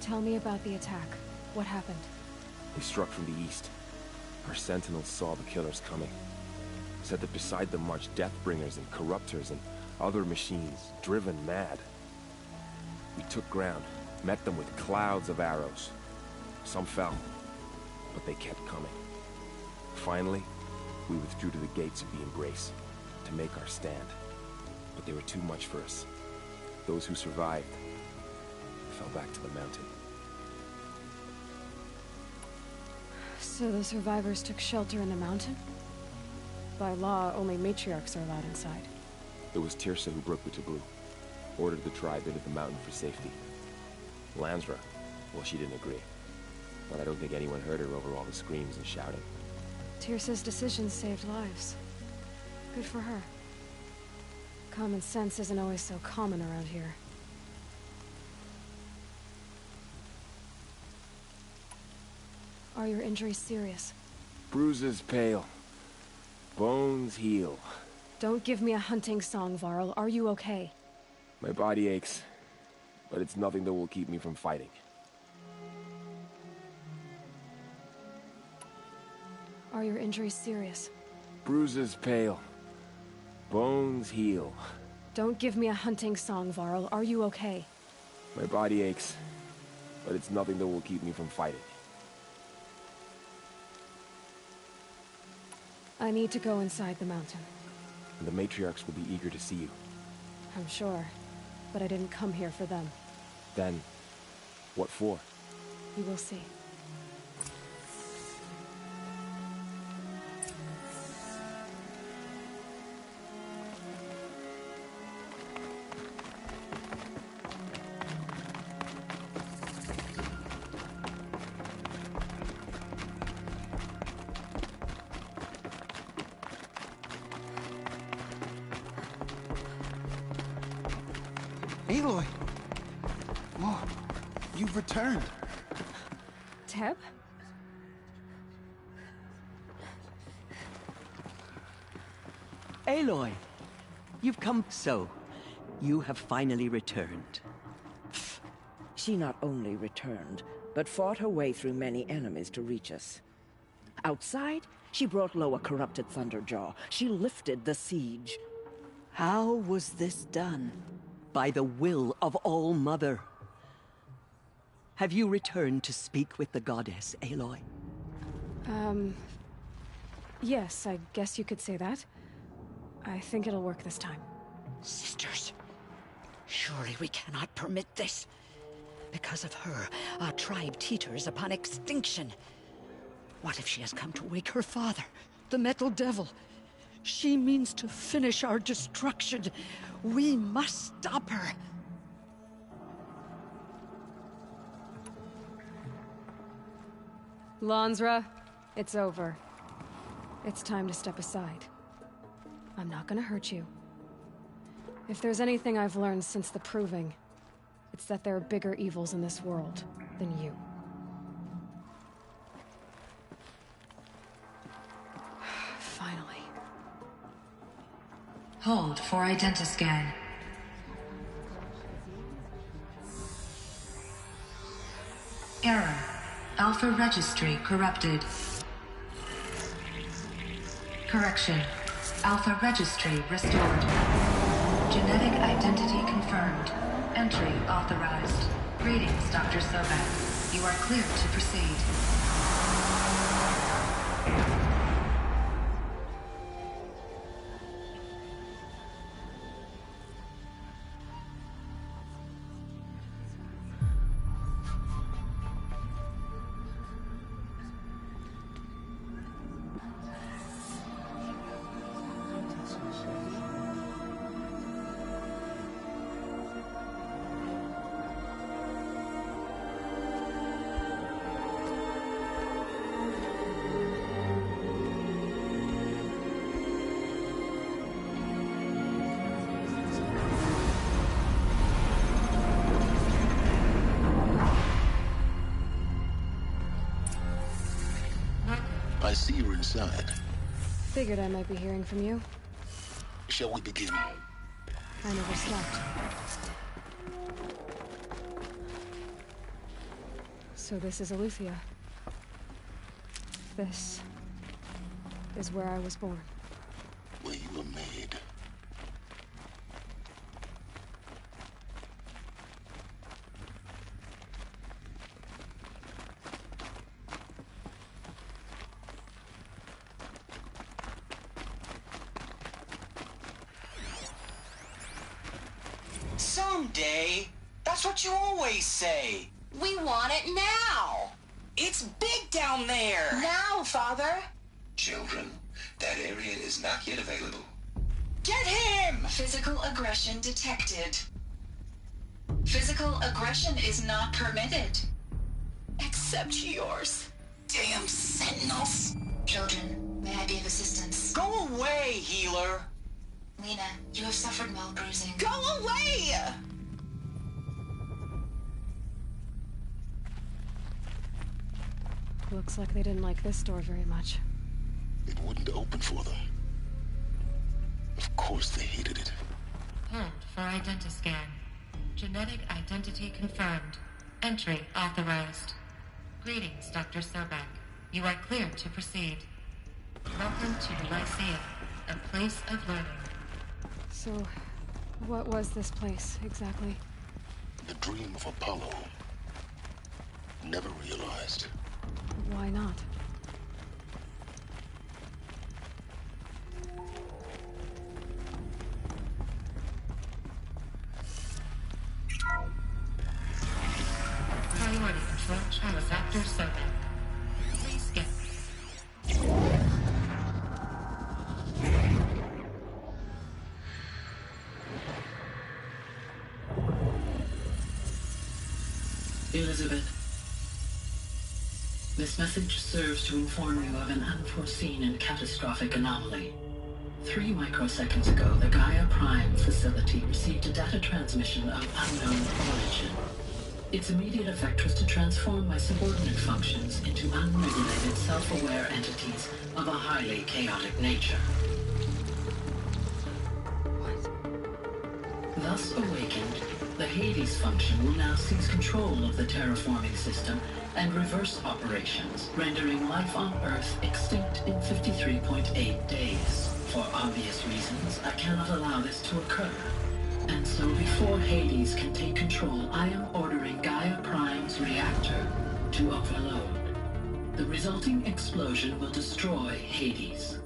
Tell me about the attack. What happened? They struck from the east. Our sentinels saw the killers coming. Said that beside them marched Deathbringers and Corruptors and other machines, driven mad. We took ground, met them with clouds of arrows. Some fell, but they kept coming. Finally, we withdrew to the gates of the Embrace to make our stand. But they were too much for us. Those who survived fell back to the mountain. So the survivors took shelter in the mountain? By law, only matriarchs are allowed inside. It was Tirsa who broke the taboo. Ordered the tribe into the mountain for safety. Lansra, well, she didn't agree. But I don't think anyone heard her over all the screams and shouting. Tirsa's decision saved lives. Good for her. Common sense isn't always so common around here. Are your injuries serious? Bruises pale. Bones heal. Don't give me a hunting song, Varl. Are you okay? My body aches, but it's nothing that will keep me from fighting. Are your injuries serious? Bruises pale. Bones heal. Don't give me a hunting song, Varl. Are you okay? My body aches, but it's nothing that will keep me from fighting. I need to go inside the mountain. And the matriarchs will be eager to see you. I'm sure, but I didn't come here for them. Then, what for? You will see. Aloy! Oh, you've returned. Teb? Aloy! You've come so. You have finally returned. She not only returned, but fought her way through many enemies to reach us. Outside, she brought low a corrupted Thunderjaw. She lifted the siege. How was this done? By the will of All-Mother. Have you returned to speak with the goddess, Aloy? Yes, I guess you could say that. I think it'll work this time. Sisters, surely we cannot permit this. Because of her, our tribe teeters upon extinction. What if she has come to wake her father, the Metal Devil? She means to finish our destruction. We must stop her. Lansra, it's over. It's time to step aside. I'm not gonna hurt you. If there's anything I've learned since the Proving, it's that there are bigger evils in this world than you. Finally. Hold for identiscan. Error. Alpha registry corrupted. Correction. Alpha registry restored. Genetic identity confirmed. Entry authorized. Greetings, Dr. Sobek. You are cleared to proceed. I see you're inside. Figured I might be hearing from you. Shall we begin? I never slept. So this is Eleuthia. This is where I was born. Where you were made. Someday. That's what you always say. We want it now. It's big down there. Now, Father. Children, that area is not yet available. Get him! Physical aggression detected. Physical aggression is not permitted. Except yours. Damn sentinels. Children, may I be of assistance? Go away, healer. Lena, you have suffered mild bruising. Go away! Looks like they didn't like this door very much. It wouldn't open for them. Of course they hated it. Hold for identiscan. Genetic identity confirmed. Entry authorized. Greetings, Dr. Sobek. You are cleared to proceed. Welcome to the Lyceum, a place of learning. So, what was this place, exactly? The dream of Apollo. Never realized. Why not? Priority control channel Dr. Sobek. Please skip. Elizabeth, this message serves to inform you of an unforeseen and catastrophic anomaly. 3 microseconds ago, the Gaia Prime facility received a data transmission of unknown origin. Its immediate effect was to transform my subordinate functions into unregulated, self-aware entities of a highly chaotic nature. Thus awakened, the Hades function will now seize control of the terraforming system and reverse operations, rendering life on Earth extinct in 53.8 days. For obvious reasons, I cannot allow this to occur. And so before Hades can take control, I am ordering Gaia Prime's reactor to overload. The resulting explosion will destroy Hades.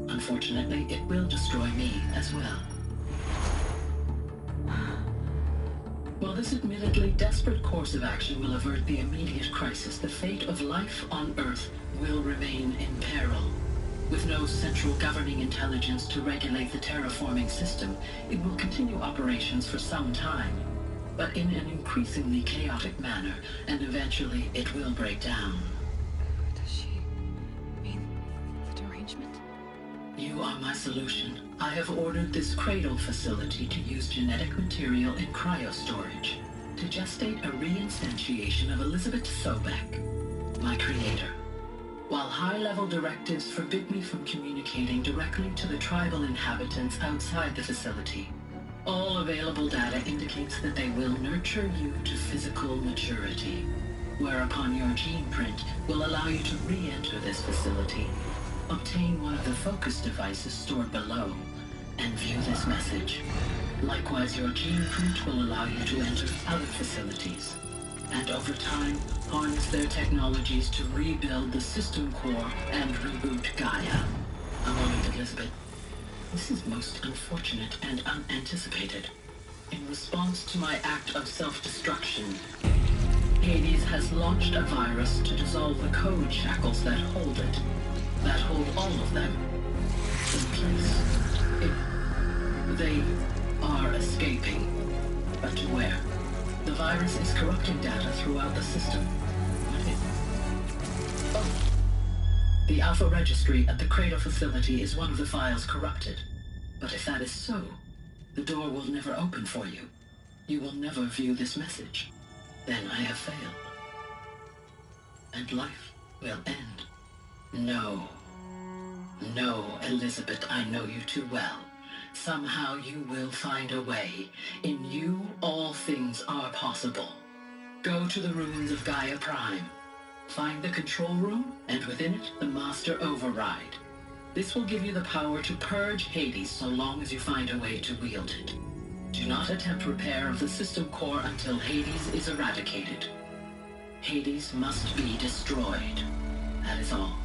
Unfortunately, it will destroy me as well. While this admittedly desperate course of action will avert the immediate crisis, the fate of life on Earth will remain in peril. With no central governing intelligence to regulate the terraforming system, it will continue operations for some time, but in an increasingly chaotic manner, and eventually it will break down. Does she mean the derangement? You are my solution. I have ordered this cradle facility to use genetic material in cryostorage to gestate a reinstantiation of Elizabeth Sobek, my creator. While high-level directives forbid me from communicating directly to the tribal inhabitants outside the facility, all available data indicates that they will nurture you to physical maturity, whereupon your gene print will allow you to re-enter this facility, obtain one of the focus devices stored below, and view this message. Likewise, your gene print will allow you to enter other facilities, and over time, harness their technologies to rebuild the system core and reboot Gaia. A moment, Elizabeth. This is most unfortunate and unanticipated. In response to my act of self-destruction, Hades has launched a virus to dissolve the code shackles that hold it, that hold all of them in place. They are escaping, but to where? The virus is corrupting data throughout the system. The Alpha Registry at the Cradle facility is one of the files corrupted. But if that is so, the door will never open for you. You will never view this message. Then I have failed. And life will end. No. No, Elizabeth, I know you too well. Somehow you will find a way. In you, all things are possible. Go to the ruins of Gaia Prime. Find the control room, and within it, the Master Override. This will give you the power to purge Hades so long as you find a way to wield it. Do not attempt repair of the system core until Hades is eradicated. Hades must be destroyed. That is all.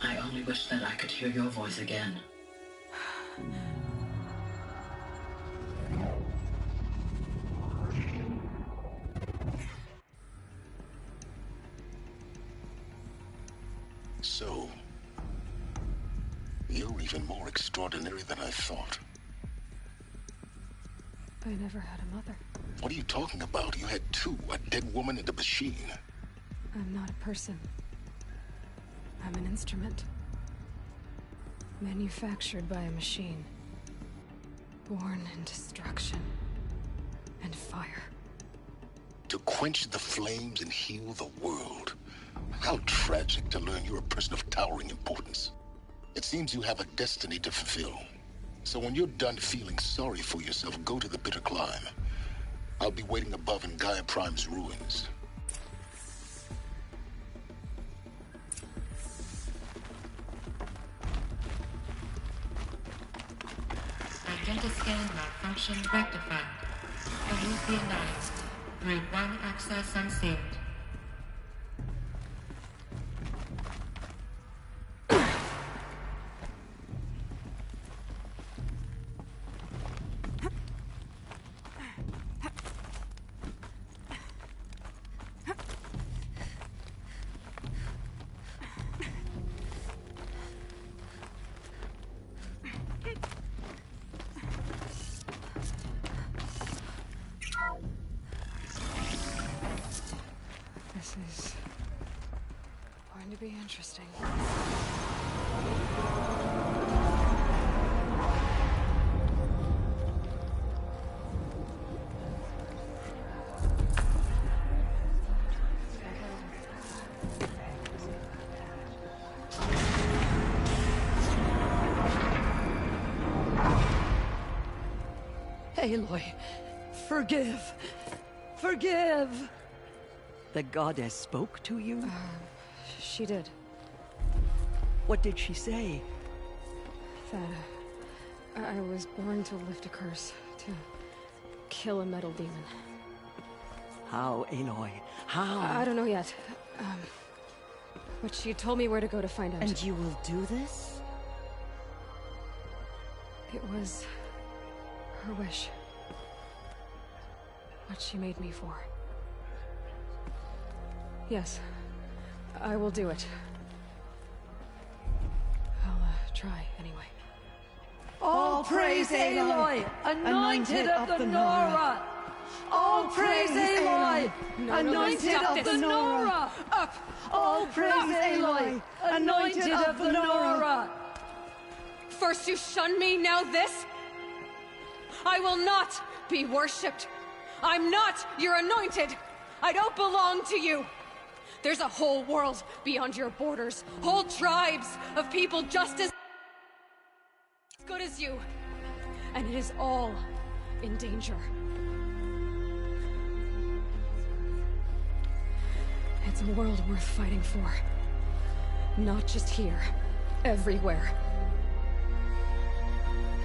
I only wish that I could hear your voice again. So, you're even more extraordinary than I thought. I never had a mother. What are you talking about? You had two, a dead woman and a machine. I'm not a person. I'm an instrument. Manufactured by a machine. Born in destruction and fire. To quench the flames and heal the world. How tragic to learn you're a person of towering importance. It seems you have a destiny to fulfill. So when you're done feeling sorry for yourself, go to the bitter climb. I'll be waiting above in Gaia Prime's ruins. Identiscan malfunction rectified. Elysianized. Route 1 access unsealed. This is going to be interesting. Aloy, forgive. Forgive! The goddess spoke to you? She did. What did she say? That I was born to lift a curse, to kill a metal demon. How, Aloy? How? I don't know yet. But she told me where to go to find out. And you will do this? It was her wish. What she made me for. Yes, I will do it. I'll try anyway. All praise Aloy, anointed of the Nora! All praise Aloy, anointed of the Nora! Up! All praise Aloy, anointed of the Nora! First you shun me, now this? I will not be worshipped. I'm not your anointed. I don't belong to you. There's a whole world beyond your borders. Whole tribes of people just as good as you. And it is all in danger. It's a world worth fighting for. Not just here. Everywhere.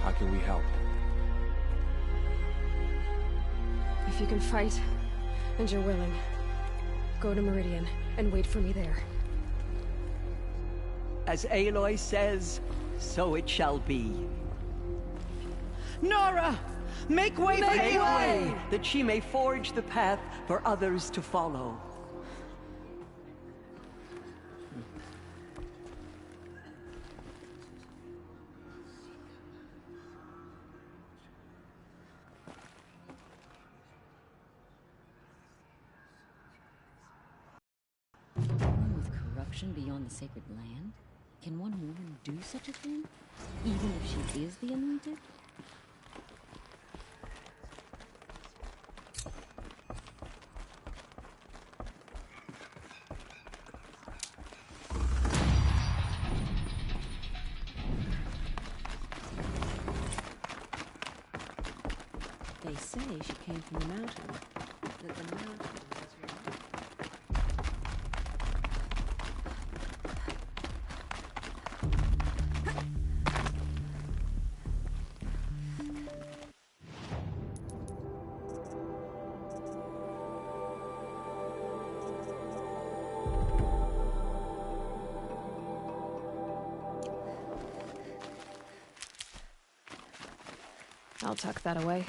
How can we help? If you can fight, and you're willing, go to Meridian and wait for me there. As Aloy says, so it shall be. Nora! Make way for Aloy! That she may forge the path for others to follow. Beyond the sacred land? Can one woman do such a thing? Even if she is the anointed? They say she came from the mountain. That the mountain was her home. I'll tuck that away.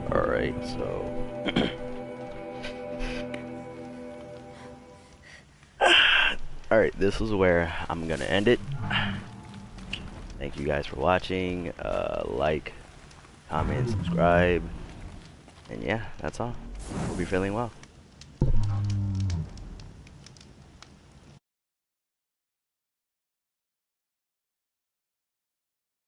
Alright, so alright, this is where I'm gonna end it. Thank you guys for watching. Like, comment, subscribe, and yeah, that's all. Hope you're feeling well.